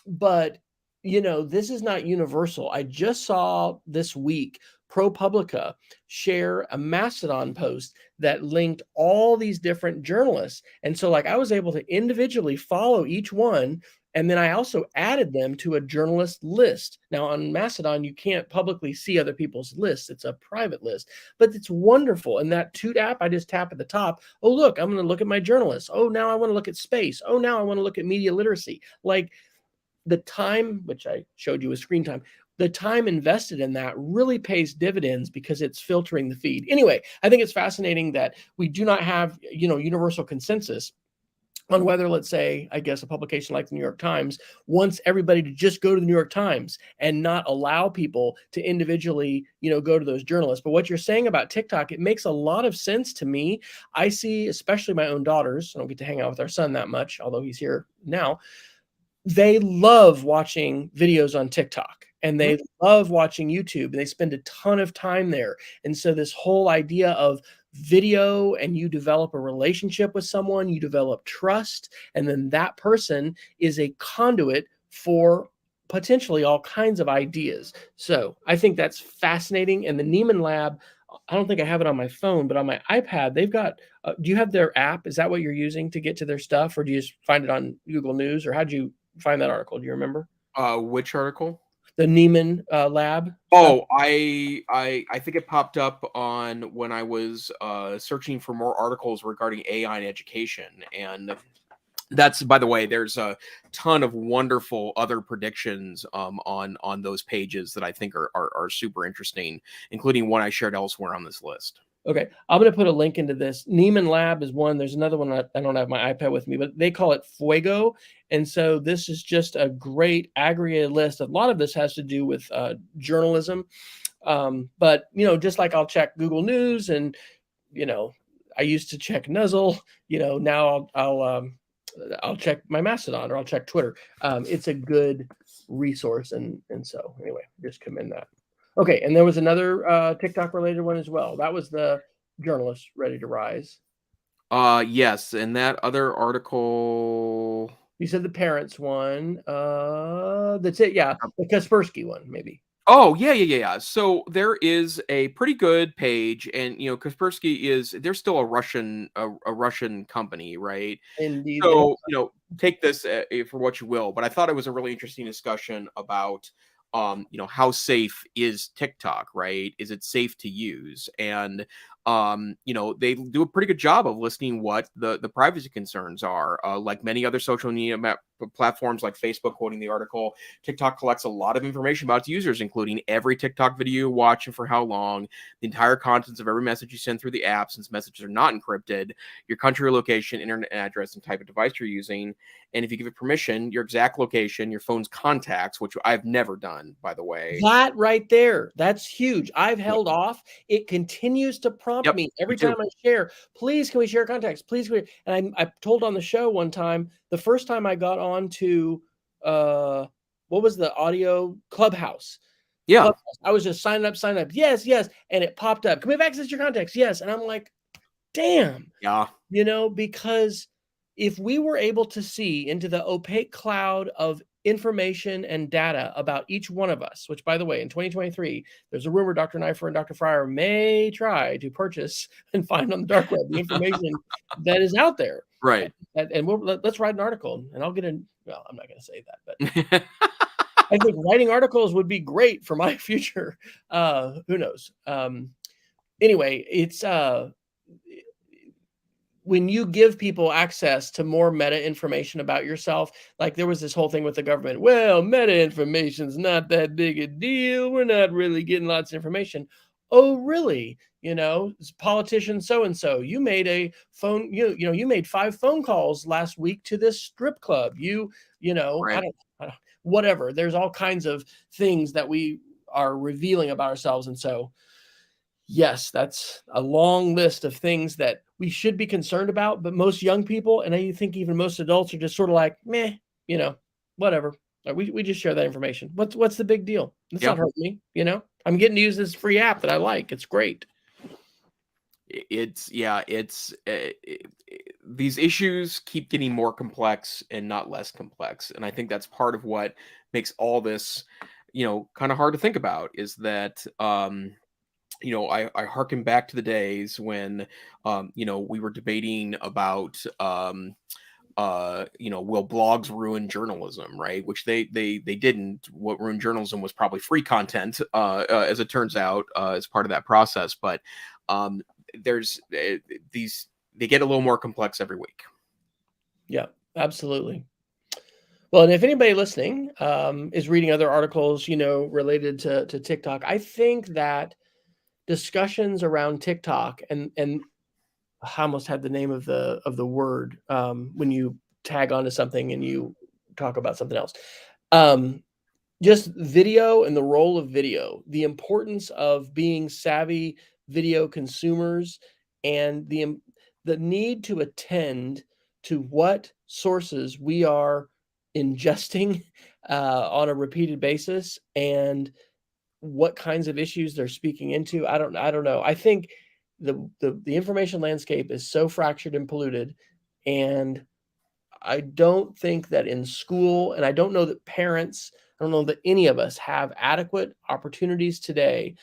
But, this is not universal. I just saw this week ProPublica share a Mastodon post that linked all these different journalists. And so I was able to individually follow each one. And then I also added them to a journalist list. Now on Mastodon, you can't publicly see other people's lists. It's a private list, but it's wonderful. And that Toot app, I just tap at the top. Oh, look, I'm going to look at my journalists. Oh, now I want to look at space. Oh, now I want to look at media literacy. Like the time, which I showed you as screen time, the time invested in that really pays dividends because it's filtering the feed. Anyway, I think it's fascinating that we do not have, universal consensus on whether, let's say, I guess a publication like the New York Times wants everybody to just go to the New York Times and not allow people to individually, go to those journalists. But what you're saying about TikTok, it makes a lot of sense to me. I see, especially my own daughters, I don't get to hang out with our son that much, although he's here now. They love watching videos on TikTok and they love watching YouTube and they spend a ton of time there. And so this whole idea of video, and you develop a relationship with someone, you develop trust, and then that person is a conduit for potentially all kinds of ideas. So I think that's fascinating. And the Neiman Lab, I don't think I have it on my phone, but on my iPad, they've got, do you have their app? Is that what you're using to get to their stuff? Or do you just find it on Google News? Or how'd you find that article? Do you remember? Which article? The Neiman Lab. Oh, I think it popped up on when I was searching for more articles regarding AI in education. And that's, by the way, there's a ton of wonderful other predictions on those pages that I think are super interesting, including one I shared elsewhere on this list. Okay, I'm going to put a link into this. Neiman Lab is one. There's another one. I don't have my iPad with me, but they call it Fuego. And so this is just a great aggregated list. A lot of this has to do with journalism. But, just like I'll check Google News and, I used to check Nuzzle, now I'll check my Mastodon or I'll check Twitter. It's a good resource. And so anyway, just commend that. Okay, and there was another TikTok related one as well. That was the journalist Ready to Rise. Yes, and that other article. You said the parents one. That's it. Yeah, the Kaspersky one, maybe. Oh, yeah. So there is a pretty good page, and Kaspersky they're still a Russian company, right? Indeed. So take this for what you will, but I thought it was a really interesting discussion about how safe is TikTok, right? Is it safe to use? And they do a pretty good job of listing what the privacy concerns are. Like many other social media platforms like Facebook, quoting the article, TikTok collects a lot of information about its users, including every TikTok video you watch and for how long, the entire contents of every message you send through the app, since messages are not encrypted, your country or location, internet address, and type of device you're using. And if you give it permission, your exact location, your phone's contacts, which I've never done, by the way. That right there, that's huge. I've held off. It continues to prompt me every time I share. Please, can we share contacts? Please, and I told on the show one time, the first time I got on to what was the audio Clubhouse? Yeah. Clubhouse, I was just sign up. Yes. And it popped up. Can we have access to your contacts? Yes. And I'm like, damn. Yeah. Because if we were able to see into the opaque cloud of information and data about each one of us, which, by the way, in 2023, there's a rumor Dr. Neiffer and Dr. Fryer may try to purchase and find on the dark web the information that is out there. Right. And let's write an article, and I'll get in. Well, I'm not going to say that, but I think writing articles would be great for my future. Who knows? Anyway, it's when you give people access to more meta information about yourself, like there was this whole thing with the government. Well, meta information's not that big a deal. We're not really getting lots of information. Oh, really? You know, politician so and so, you made a phone. You made 5 phone calls last week to this strip club. Right. I don't, whatever. There's all kinds of things that we are revealing about ourselves, and so yes, that's a long list of things that we should be concerned about. But most young people, and I think even most adults, are just sort of like, meh, whatever. Like, we just share that information. What's the big deal? It's not Yep. hurting me. I'm getting to use this free app that I like. It's great. It's these issues keep getting more complex and not less complex, and I think that's part of what makes all this, kind of hard to think about. Is that I harken back to the days when we were debating about will blogs ruin journalism, right? Which they didn't. What ruined journalism was probably free content, as it turns out, as part of that process. But there's these they get a little more complex every week. Yeah, absolutely. Well, and if anybody listening is reading other articles, related to TikTok, I think that discussions around TikTok and I almost had the name of the word when you tag onto something and you talk about something else. Just video and the role of video, the importance of being savvy video consumers, and the need to attend to what sources we are ingesting on a repeated basis, and what kinds of issues they're speaking into. I don't know. I think the information landscape is so fractured and polluted, and I don't think that in school, and I don't know that parents, I don't know that any of us have adequate opportunities today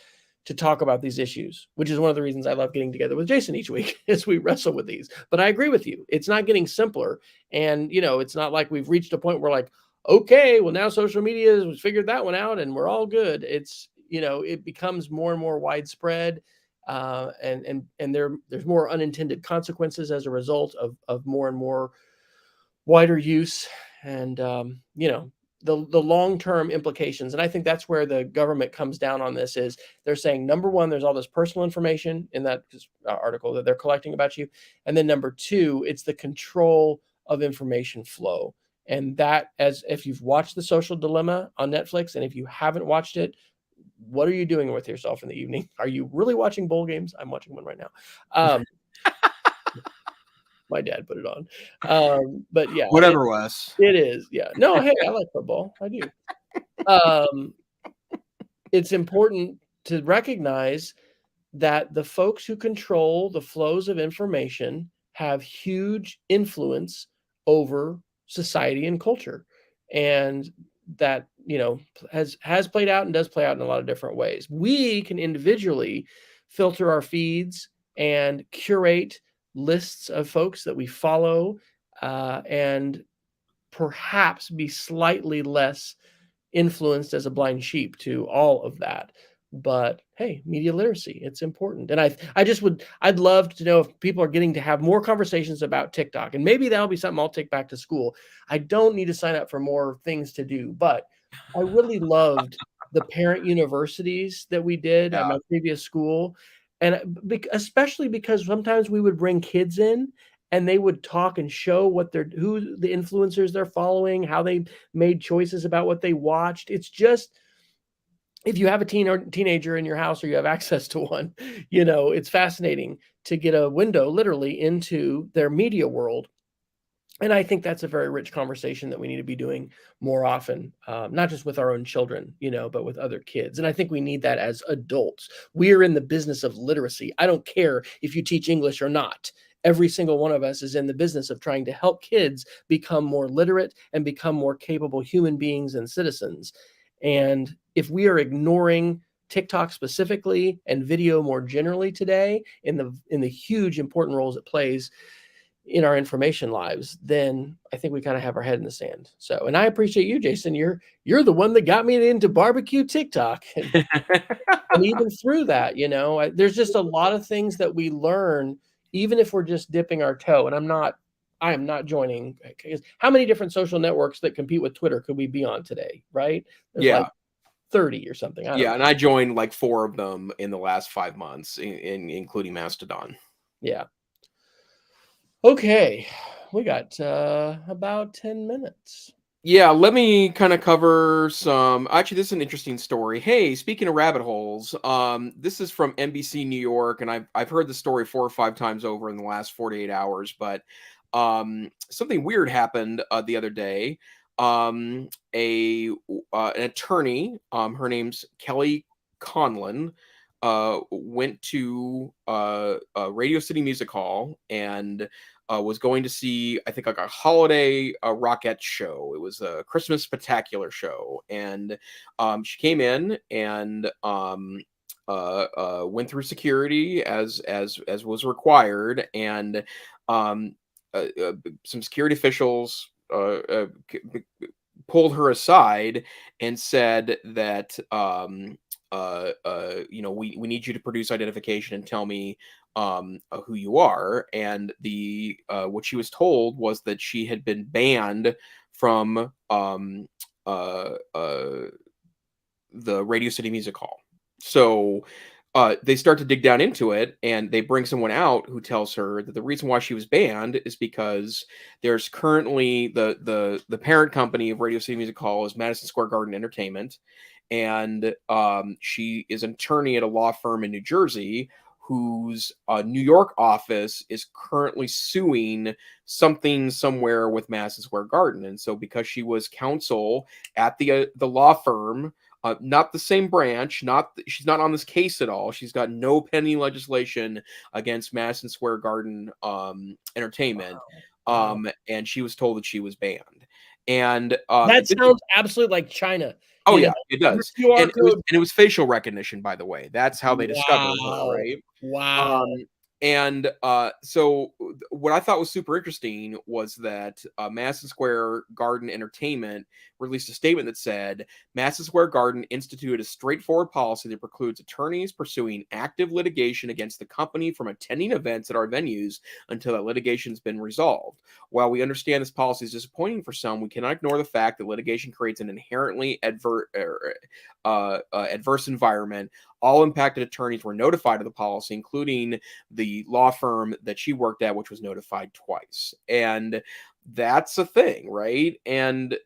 to talk about these issues, which is one of the reasons I love getting together with Jason each week as we wrestle with these. But I agree with you. It's not getting simpler. And, it's not like we've reached a point where like, okay, well now social media has figured that one out and we're all good. It's, it becomes more and more widespread. And there's more unintended consequences as a result of more and more wider use, and the long-term implications. And I think that's where the government comes down on this. Is they're saying, number one, there's all this personal information in that article that they're collecting about you, and then number two, it's the control of information flow. And that, as if you've watched The Social Dilemma on Netflix, and if you haven't watched it, what are you doing with yourself in the evening? Are you really watching bowl games? I'm watching one right now. My dad put it on. But yeah, Whatever, Wes. it is. Yeah. No, hey, I like football. I do. It's important to recognize that the folks who control the flows of information have huge influence over society and culture. And that, has played out and does play out in a lot of different ways. We can individually filter our feeds and curate lists of folks that we follow, and perhaps be slightly less influenced as a blind sheep to all of that. But hey, media literacy, it's important. And I'd love to know if people are getting to have more conversations about TikTok, and maybe that'll be something I'll take back to school. I don't need to sign up for more things to do, but I really loved the parent universities that we did at my previous school. And especially because sometimes we would bring kids in and they would talk and show who the influencers they're following, how they made choices about what they watched. It's just, if you have a teenager in your house, or you have access to one, it's fascinating to get a window literally into their media world. And I think that's a very rich conversation that we need to be doing more often, not just with our own children, but with other kids. And I think we need that as adults. We are in the business of literacy. I don't care if you teach English or not. Every single one of us is in the business of trying to help kids become more literate and become more capable human beings and citizens. And if we are ignoring TikTok specifically and video more generally today in the huge important roles it plays, in our information lives, then I think we kind of have our head in the sand. So, and I appreciate you, Jason. You're the one that got me into barbecue TikTok, and even through that, there's just a lot of things that we learn, even if we're just dipping our toe. And I am not joining. Because how many different social networks that compete with Twitter could we be on today? Right? There's Yeah. like 30 or something. I don't know. And I joined like 4 of them in the last 5 months, including Mastodon. Yeah. Okay, we got about 10 minutes. Yeah, let me kind of cover some. Actually, this is an interesting story. Hey, speaking of rabbit holes, this is from NBC New York, and I've heard the story 4 or 5 times over in the last 48 hours. But something weird happened the other day. An attorney, her name's Kelly Conlon, went to Radio City Music Hall and was going to see, I think, like a holiday rocket show. It was a Christmas spectacular show, and she came in and went through security as was required, and some security officials pulled her aside and said that we need you to produce identification and tell me who you are. And the what she was told was that she had been banned from the Radio City Music Hall. So they start to dig down into it, and they bring someone out who tells her that the reason why she was banned is because there's currently the parent company of Radio City Music Hall is Madison Square Garden Entertainment, and she is an attorney at a law firm in New Jersey whose New York office is currently suing something somewhere with Madison Square Garden. And so because she was counsel at the law firm, not the same branch, she's not on this case at all. She's got no pending legislation against Madison Square Garden Entertainment. Wow. And she was told that she was banned. And that sounds absolutely like China. Oh yeah, it does. QR And code. it was facial recognition, by the way. That's how they discovered her, Wow. right? Wow. So what I thought was super interesting was that Madison Square Garden Entertainment released a statement that said Madison Square Garden instituted a straightforward policy that precludes attorneys pursuing active litigation against the company from attending events at our venues until that litigation has been resolved. While we understand this policy is disappointing for some, we cannot ignore the fact that litigation creates an inherently adverse environment. All impacted attorneys were notified of the policy, including the law firm that she worked at, which was notified twice. And that's a thing, right? And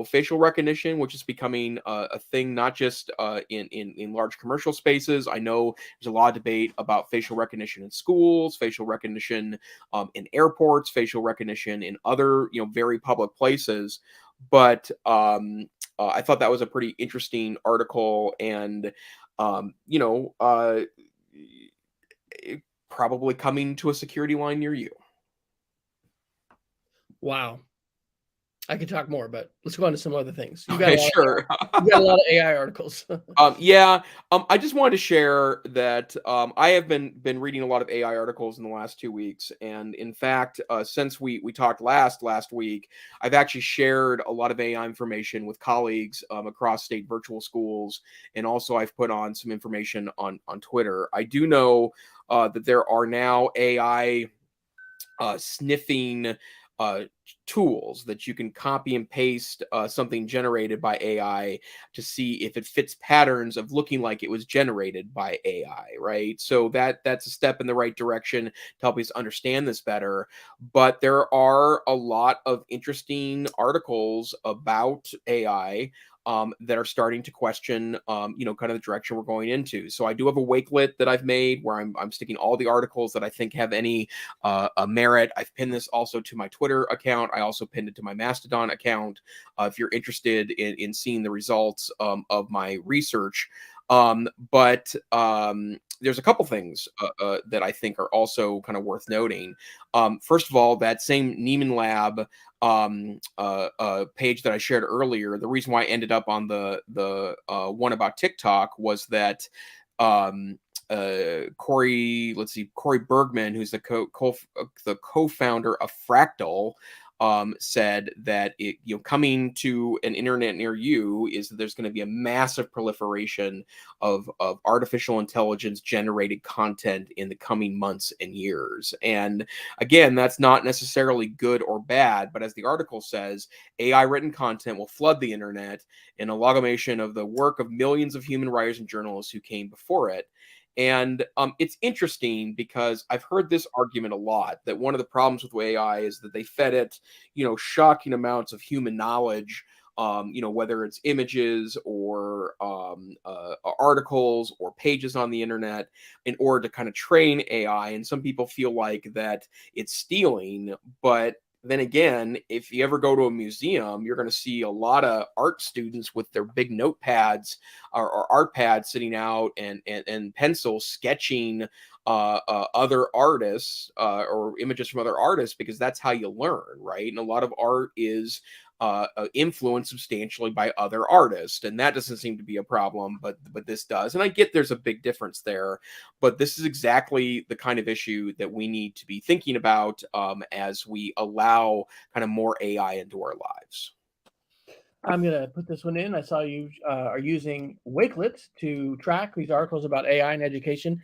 facial recognition, which is becoming a thing, not just in large commercial spaces. I know there's a lot of debate about facial recognition in schools, facial recognition in airports, facial recognition in other very public places. But I thought that was a pretty interesting article, and probably coming to a security line near you. Wow. I could talk more, but let's go on to some other things. You got a lot of AI articles. I just wanted to share that I have been reading a lot of AI articles in the last 2 weeks, and in fact, since we talked last week, I've actually shared a lot of AI information with colleagues across state virtual schools, and also I've put on some information on Twitter. I do know that there are now AI sniffing tools that you can copy and paste something generated by AI to see if it fits patterns of looking like it was generated by AI, right? So that's a step in the right direction to help us understand this better. But there are a lot of interesting articles about AI that are starting to question, kind of the direction we're going into. So I do have a wakelet that I've made where I'm sticking all the articles that I think have any merit. I've pinned this also to my Twitter account. I also pinned it to my Mastodon account. If you're interested in seeing the results of my research. But there's a couple things that I think are also kind of worth noting. First of all, that same Neiman Lab page that I shared earlier, the reason why I ended up on the one about TikTok was that Corey Bergman, who's the co-founder of Fractal, said that coming to an internet near you is that there's going to be a massive proliferation of artificial intelligence generated content in the coming months and years. And again, that's not necessarily good or bad, but as the article says, AI written content will flood the internet, an amalgamation of the work of millions of human writers and journalists who came before it. And it's interesting because I've heard this argument a lot, that one of the problems with AI is that they fed it, shocking amounts of human knowledge, whether it's images or articles or pages on the internet, in order to kind of train AI. And some people feel like that it's stealing, but then again, if you ever go to a museum, you're going to see a lot of art students with their big notepads or art pads sitting out and pencils sketching other artists or images from other artists, because that's how you learn, right? And a lot of art is influenced substantially by other artists, and that doesn't seem to be a problem, but this does. And I get there's a big difference there, but this is exactly the kind of issue that we need to be thinking about as we allow kind of more AI into our lives. I'm going to put this one in. I saw you are using Wakelet to track these articles about AI and education.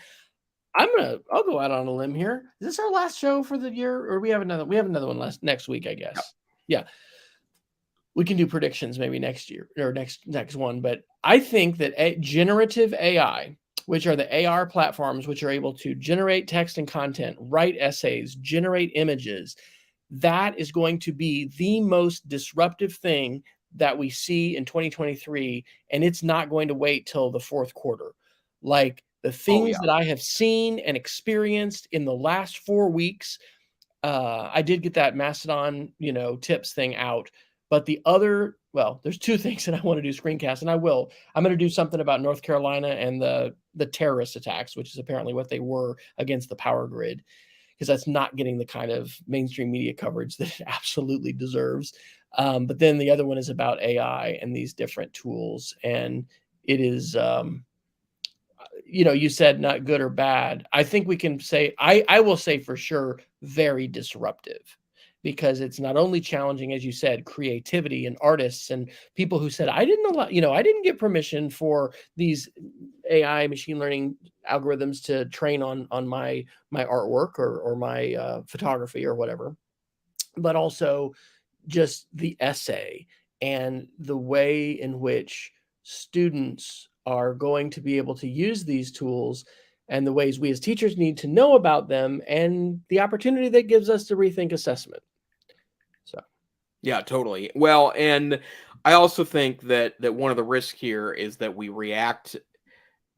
I'll go out on a limb here. Is this our last show for the year, or we have another one next week, I guess? Yeah. We can do predictions maybe next year or next one. But I think that generative AI, which are the AR platforms, which are able to generate text and content, write essays, generate images, that is going to be the most disruptive thing that we see in 2023. And it's not going to wait till the fourth quarter. Like the things that I have seen and experienced in the last 4 weeks, I did get that Mastodon, tips thing out. But there's two things that I want to do screencast, and I'm going to do something about North Carolina and the terrorist attacks, which is apparently what they were against the power grid, because that's not getting the kind of mainstream media coverage that it absolutely deserves. But then the other one is about AI and these different tools, and it is, you said not good or bad. I think we can say, I will say for sure, very disruptive. Because it's not only challenging, as you said, creativity and artists and people who said, I didn't get permission for these AI machine learning algorithms to train on my artwork or my photography or whatever, but also just the essay and the way in which students are going to be able to use these tools, and the ways we as teachers need to know about them, and the opportunity that gives us to rethink assessment. So, yeah, totally. Well, and I also think that one of the risks here is that we react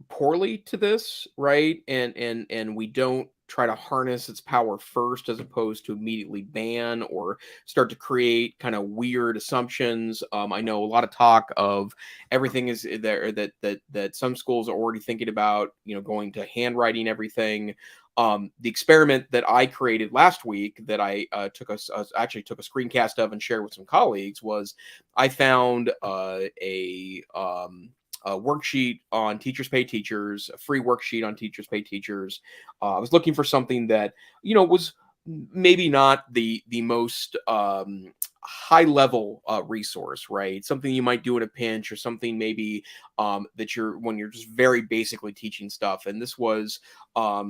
poorly to this, right? And we don't try to harness its power first, as opposed to immediately ban or start to create kind of weird assumptions. I know a lot of talk of everything is there, that some schools are already thinking about, going to handwriting everything. The experiment that I created last week, that I actually took a screencast of and shared with some colleagues, was I found a worksheet on Teachers Pay Teachers, a free worksheet on Teachers Pay Teachers. I was looking for something that was maybe not the most high level resource, right? Something you might do in a pinch, or something maybe that when you're just very basically teaching stuff. And this was a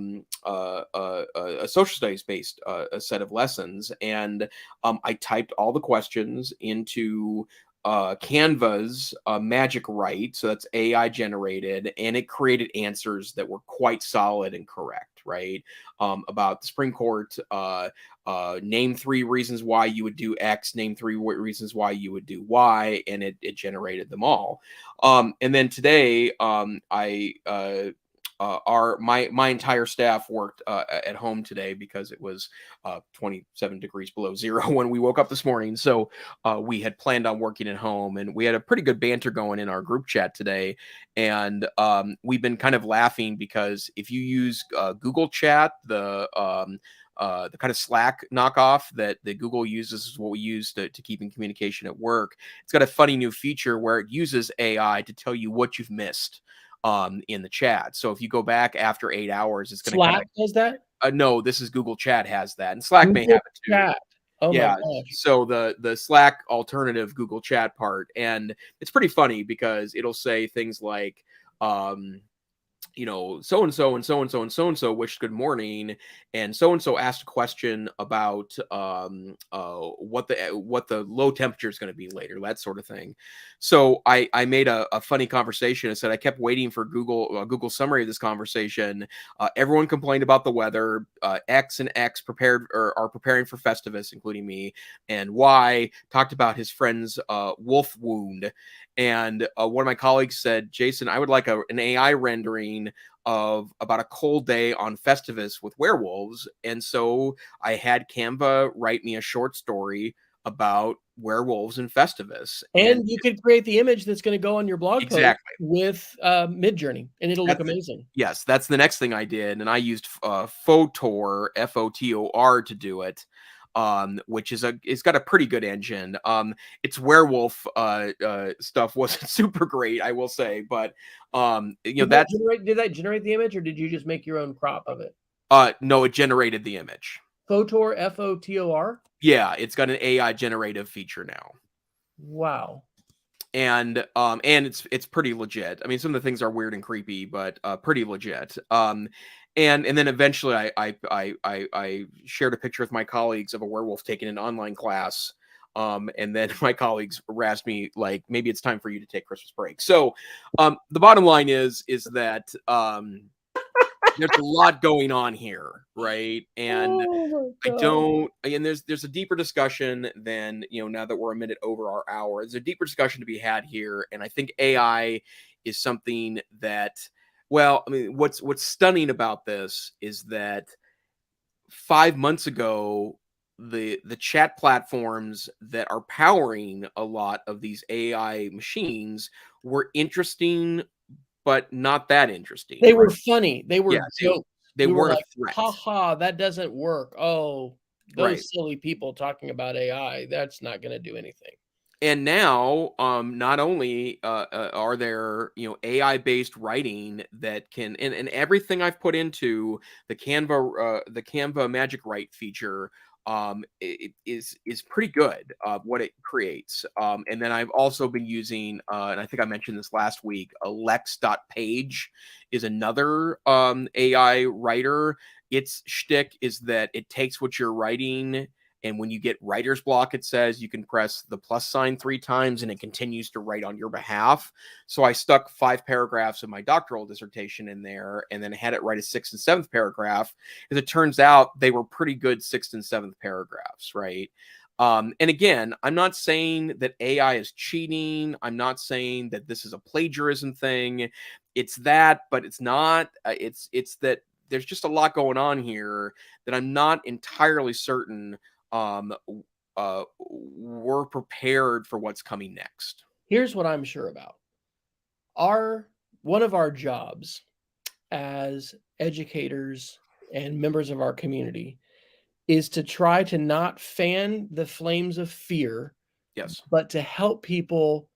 social studies based a set of lessons, and I typed all the questions into Canva's Magic Write, so that's AI generated, and it created answers that were quite solid and correct, right? About the Supreme Court, name 3 reasons why you would do X, name 3 reasons why you would do Y, and it generated them all. And then today, my entire staff worked at home today, because it was 27 degrees below zero when we woke up this morning. So we had planned on working at home, and we had a pretty good banter going in our group chat today. And we've been kind of laughing, because if you use Google Chat, the kind of Slack knockoff that Google uses, is what we use to keep in communication at work. It's got a funny new feature where it uses AI to tell you what you've missed. in the chat. So if you go back after 8 hours, it's going to kind Slack does that? of no, this is Google Chat has that, and Slack may Google have it too. Chat. Oh my Yeah, gosh. so the Slack alternative Google Chat part, and it's pretty funny because it'll say things like, so and so and so and so and so and so wished good morning, and so asked a question about what the low temperature is going to be later, that sort of thing. So I made a funny conversation. I said I kept waiting for Google summary of this conversation. Everyone complained about the weather. X and X are preparing for Festivus, including me, and Y talked about his friend's wolf wound. And one of my colleagues said, Jason, I would like an AI rendering of about a cold day on Festivus with werewolves. And so I had Canva write me a short story about werewolves in Festivus. And you could create the image that's going to go on your blog post with Midjourney, and it'll look amazing. Yes, that's the next thing I did. And I used Photor, Fotor, to do it. Which it's got a pretty good engine. Its werewolf stuff wasn't super great, I will say, but did that generate the image, or did you just make your own crop of it? No, it generated the image. Photor, Fotor? Yeah, it's got an AI generative feature now. Wow. And it's pretty legit. I mean, some of the things are weird and creepy, but pretty legit. And then eventually I shared a picture with my colleagues of a werewolf taking an online class. And then my colleagues asked me, like, maybe it's time for you to take Christmas break. So the bottom line is that there's a lot going on here, right? And there's a deeper discussion than, now that we're a minute over our hour, there's a deeper discussion to be had here. And I think AI is something that, well, I mean, what's stunning about this is that 5 months ago, the chat platforms that are powering a lot of these AI machines were interesting, but not that interesting. They were funny. They were jokes. They weren't like, a threat. Ha ha, that doesn't work. Oh, those silly people talking about AI, that's not going to do anything. And now, not only are there, AI-based writing that can, and everything I've put into the Canva Magic Write feature, it is pretty good what it creates. And then I've also been using, and I think I mentioned this last week, Lex.page is another AI writer. Its shtick is that it takes what you're writing, and when you get writer's block, it says you can press the plus sign 3 times and it continues to write on your behalf. So I stuck 5 paragraphs of my doctoral dissertation in there and then had it write a 6th and 7th paragraph. As it turns out, they were pretty good 6th and 7th paragraphs, right? And again, I'm not saying that AI is cheating. I'm not saying that this is a plagiarism thing. It's that, but it's not. It's that there's just a lot going on here that I'm not entirely certain we're prepared for what's coming next. Here's what I'm sure about. One of our jobs as educators and members of our community is to try to not fan the flames of fear, but to help people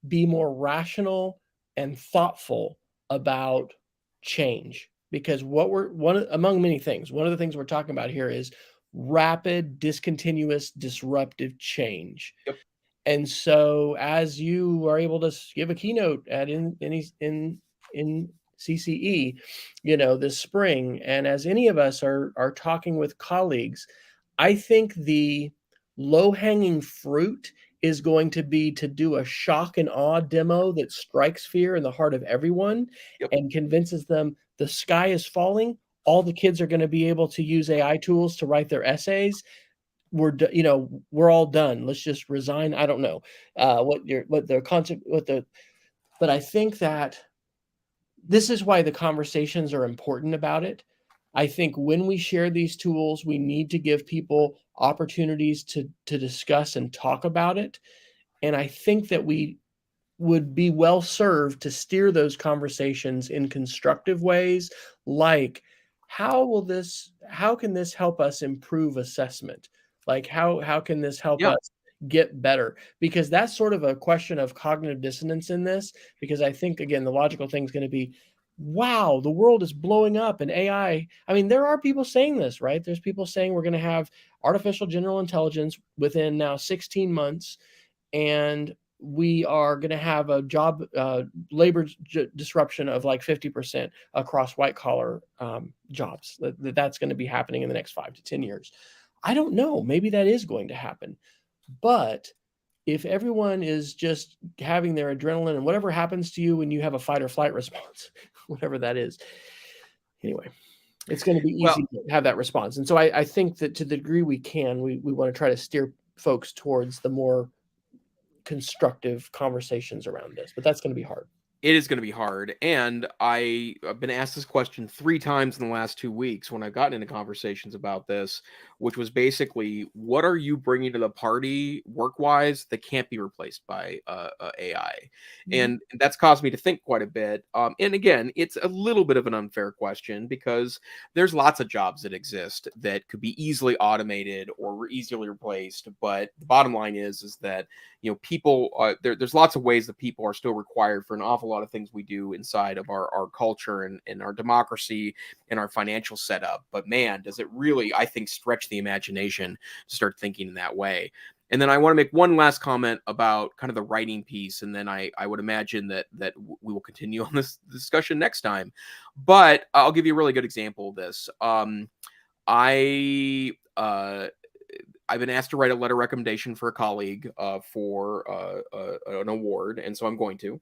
be more rational and thoughtful about change. Because among many things, one of the things we're talking about here is rapid, discontinuous, disruptive change. Yep. And so as you are able to give a keynote in CCE, this spring, and as any of us are talking with colleagues, I think the low-hanging fruit is going to be to do a shock and awe demo that strikes fear in the heart of everyone and convinces them the sky is falling. All the kids are going to be able to use AI tools to write their essays. We're all done. Let's just resign. I don't know but I think that this is why the conversations are important about it. I think when we share these tools, we need to give people opportunities to discuss and talk about it. And I think that we would be well served to steer those conversations in constructive ways, like how can this help us improve assessment? Like how can this help us get better? Because that's sort of a question of cognitive dissonance in this, because I think, again, the logical thing is going to be, wow, the world is blowing up and AI. I mean, there are people saying this, right? There's people saying we're going to have artificial general intelligence within now 16 months, and we are going to have a job labor disruption of like 50% across white collar jobs. That's going to be happening in the next 5 to 10 years. I don't know. Maybe that is going to happen. But if everyone is just having their adrenaline, and whatever happens to you when you have a fight or flight response, whatever that is, anyway, it's going to be easy to have that response. And so I think that to the degree we can, we want to try to steer folks towards the more constructive conversations around this, but that's going to be hard. It is going to be hard. And I've been asked this question 3 times in the last 2 weeks when I've gotten into conversations about this, which was basically, what are you bringing to the party work-wise that can't be replaced by AI? And that's caused me to think quite a bit. And again, it's a little bit of an unfair question because there's lots of jobs that exist that could be easily automated or easily replaced. But the bottom line is that, people, there's lots of ways that people are still required for an awful lot of things we do inside of our culture and our democracy and our financial setup. But man, does it really, I think, stretch the imagination to start thinking in that way. And then I want to make one last comment about kind of the writing piece, and then I would imagine that we will continue on this discussion next time. But I'll give you a really good example of this. I've been asked to write a letter recommendation for a colleague for an award, and so I'm going to.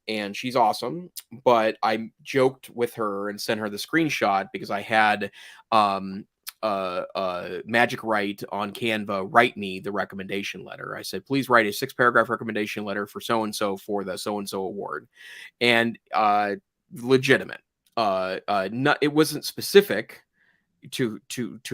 And she's awesome, but I joked with her and sent her the screenshot because I had Magic Write on Canva write me the recommendation letter. I said, please write a 6-paragraph recommendation letter for so-and-so for the so-and-so award. And legitimate. It wasn't specific to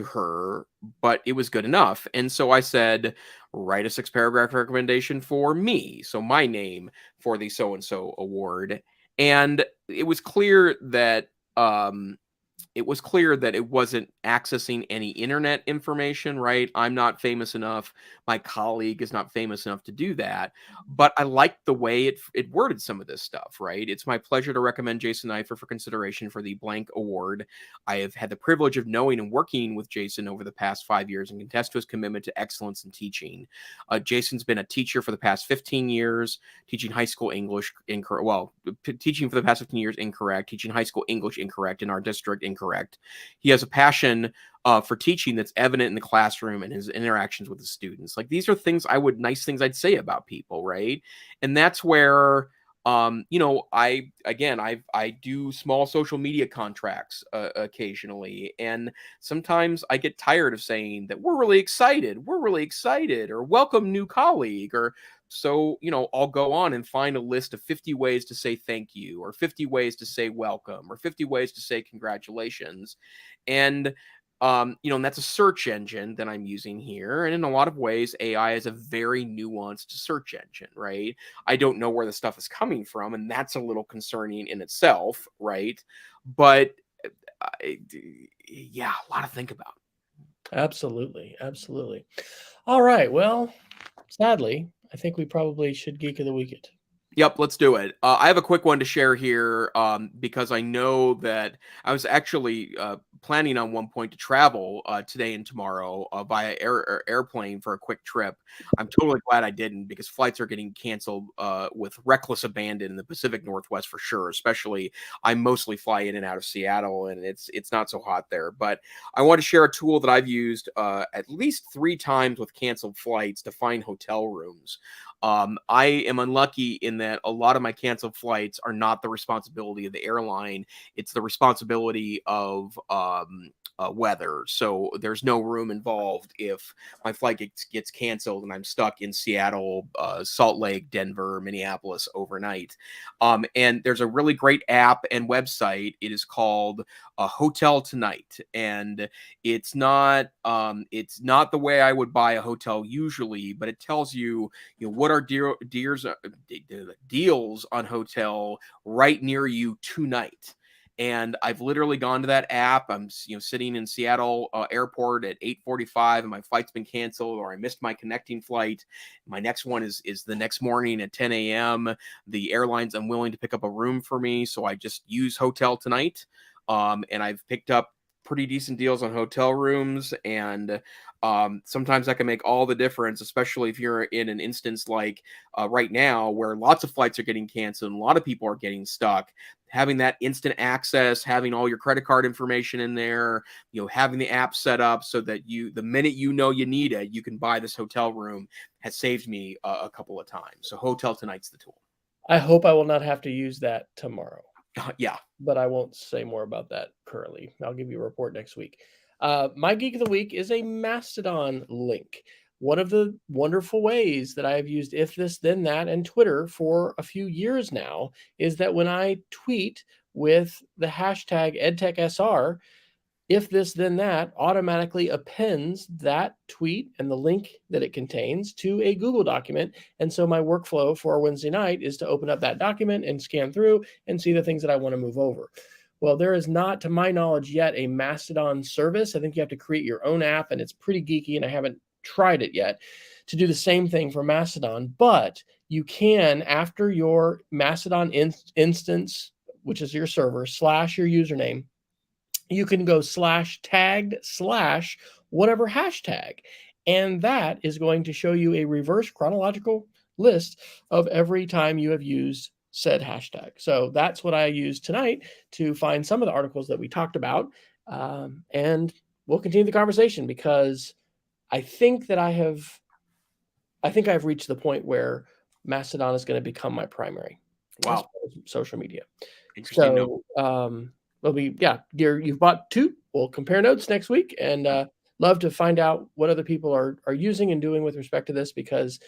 her, but it was good enough. And so I said, write a 6-paragraph recommendation for me, so my name, for the so-and-so award. And it was clear that it wasn't accessing any internet information, right? I'm not famous enough. My colleague is not famous enough to do that. But I liked the way it worded some of this stuff, right? It's my pleasure to recommend Jason Neiffer for consideration for the blank award. I have had the privilege of knowing and working with Jason over the past 5 years and can attest to his commitment to excellence in teaching. Jason's been a teacher for the past 15 years, teaching high school English incorrect. Well, teaching for the past 15 years incorrect, teaching high school English incorrect in our district incorrect. He has a passion for teaching that's evident in the classroom and his interactions with the students. Like, these are nice things I'd say about people, right? And that's where I do small social media contracts occasionally, and sometimes I get tired of saying that we're really excited, or welcome new colleague, or so, I'll go on and find a list of 50 ways to say thank you, or 50 ways to say welcome, or 50 ways to say congratulations. And and that's a search engine that I'm using here. And in a lot of ways, AI is a very nuanced search engine, right? I don't know where the stuff is coming from, and that's a little concerning in itself, right? But yeah, a lot to think about. Absolutely. Absolutely. All right. Well, sadly, I think we probably should Geek of the Week it. Yep, let's do it. I have a quick one to share here because I know that I was actually planning on one point to travel today and tomorrow via airplane for a quick trip. I'm totally glad I didn't, because flights are getting canceled with reckless abandon in the Pacific Northwest for sure. Especially, I mostly fly in and out of Seattle, and it's not so hot there. But I want to share a tool that I've used at least 3 times with canceled flights to find hotel rooms. I am unlucky in that a lot of my canceled flights are not the responsibility of the airline. It's the responsibility of weather. So there's no room involved if my flight gets canceled and I'm stuck in Seattle, Salt Lake, Denver, Minneapolis overnight. And there's a really great app and website. It is called Hotel Tonight, and it's not the way I would buy a hotel usually, but it tells you, what are deals on hotel right near you tonight. And I've literally gone to that app. I'm sitting in Seattle airport at 8:45, and my flight's been canceled, or I missed my connecting flight. My next one is the next morning at 10 a.m. The airline's unwilling to pick up a room for me, so I just use Hotel Tonight. And I've picked up pretty decent deals on hotel rooms, and sometimes that can make all the difference, especially if you're in an instance like right now where lots of flights are getting canceled and a lot of people are getting stuck. Having that instant access, having all your credit card information in there, having the app set up so that the minute you need it, you can buy this hotel room, has saved me a couple of times. So Hotel Tonight's the tool. I hope I will not have to use that tomorrow. Yeah. But I won't say more about that currently. I'll give you a report next week. My Geek of the Week is a Mastodon link. One of the wonderful ways that I have used If This Then That and Twitter for a few years now is that when I tweet with the hashtag EdTechSR, If This Then That automatically appends that tweet and the link that it contains to a Google document. And so my workflow for Wednesday night is to open up that document and scan through and see the things that I want to move over. Well, there is not, to my knowledge, yet a Mastodon service. I think you have to create your own app, and it's pretty geeky, and I haven't tried it yet to do the same thing for Mastodon. But you can, after your Mastodon instance, which is your server, / your username, you can go /tagged / whatever hashtag. And that is going to show you a reverse chronological list of every time you have used said hashtag. So that's what I used tonight to find some of the articles that we talked about. And we'll continue the conversation because I think I've reached the point where Mastodon is going to become my primary social media. Interesting. So it'll be, you've bought 2. We'll compare notes next week, and love to find out what other people are using and doing with respect to this, because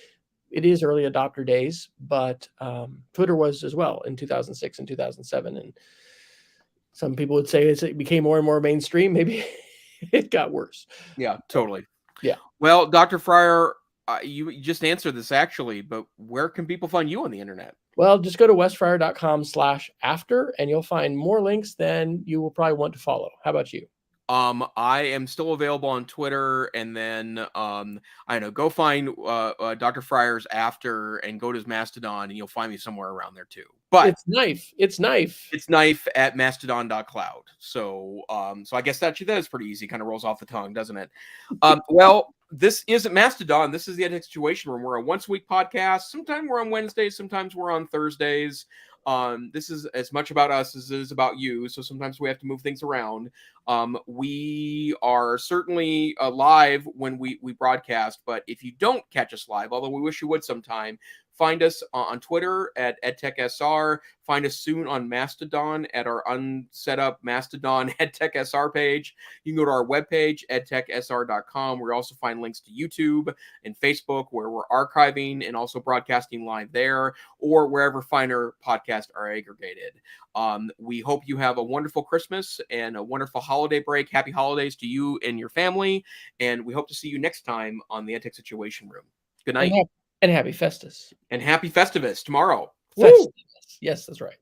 it is early adopter days, but Twitter was as well in 2006 and 2007. And some people would say it became more and more mainstream. Maybe it got worse. Yeah, totally. Yeah. Well, Dr. Fryer, you just answered this actually, but where can people find you on the internet? Well, just go to wesfryer.com/after, and you'll find more links than you will probably want to follow. How about you? I am still available on Twitter, and then I don't know, go find Dr. Fryer's After and go to his Mastodon, and you'll find me somewhere around there too. But it's Neiffer at mastodon.cloud. So so I guess that is pretty easy. Kind of rolls off the tongue, doesn't it? Well, this isn't Mastodon. This is the EdTech Situation Room. We're a once-a-week podcast. Sometimes we're on Wednesdays, sometimes we're on Thursdays. This is as much about us as it is about you, so sometimes we have to move things around. We are certainly live when we broadcast, but if you don't catch us live, although we wish you would sometime, find us on Twitter at EdTechSR. Find us soon on Mastodon at our unset up Mastodon EdTechSR page. You can go to our webpage, edtechsr.com, where you also find links to YouTube and Facebook, where we're archiving and also broadcasting live there, or wherever finer podcasts are aggregated. We hope you have a wonderful Christmas and a wonderful holiday break. Happy holidays to you and your family. And we hope to see you next time on the EdTech Situation Room. Good night. And happy Festus. And happy Festivus tomorrow. Festivus. Yes, that's right.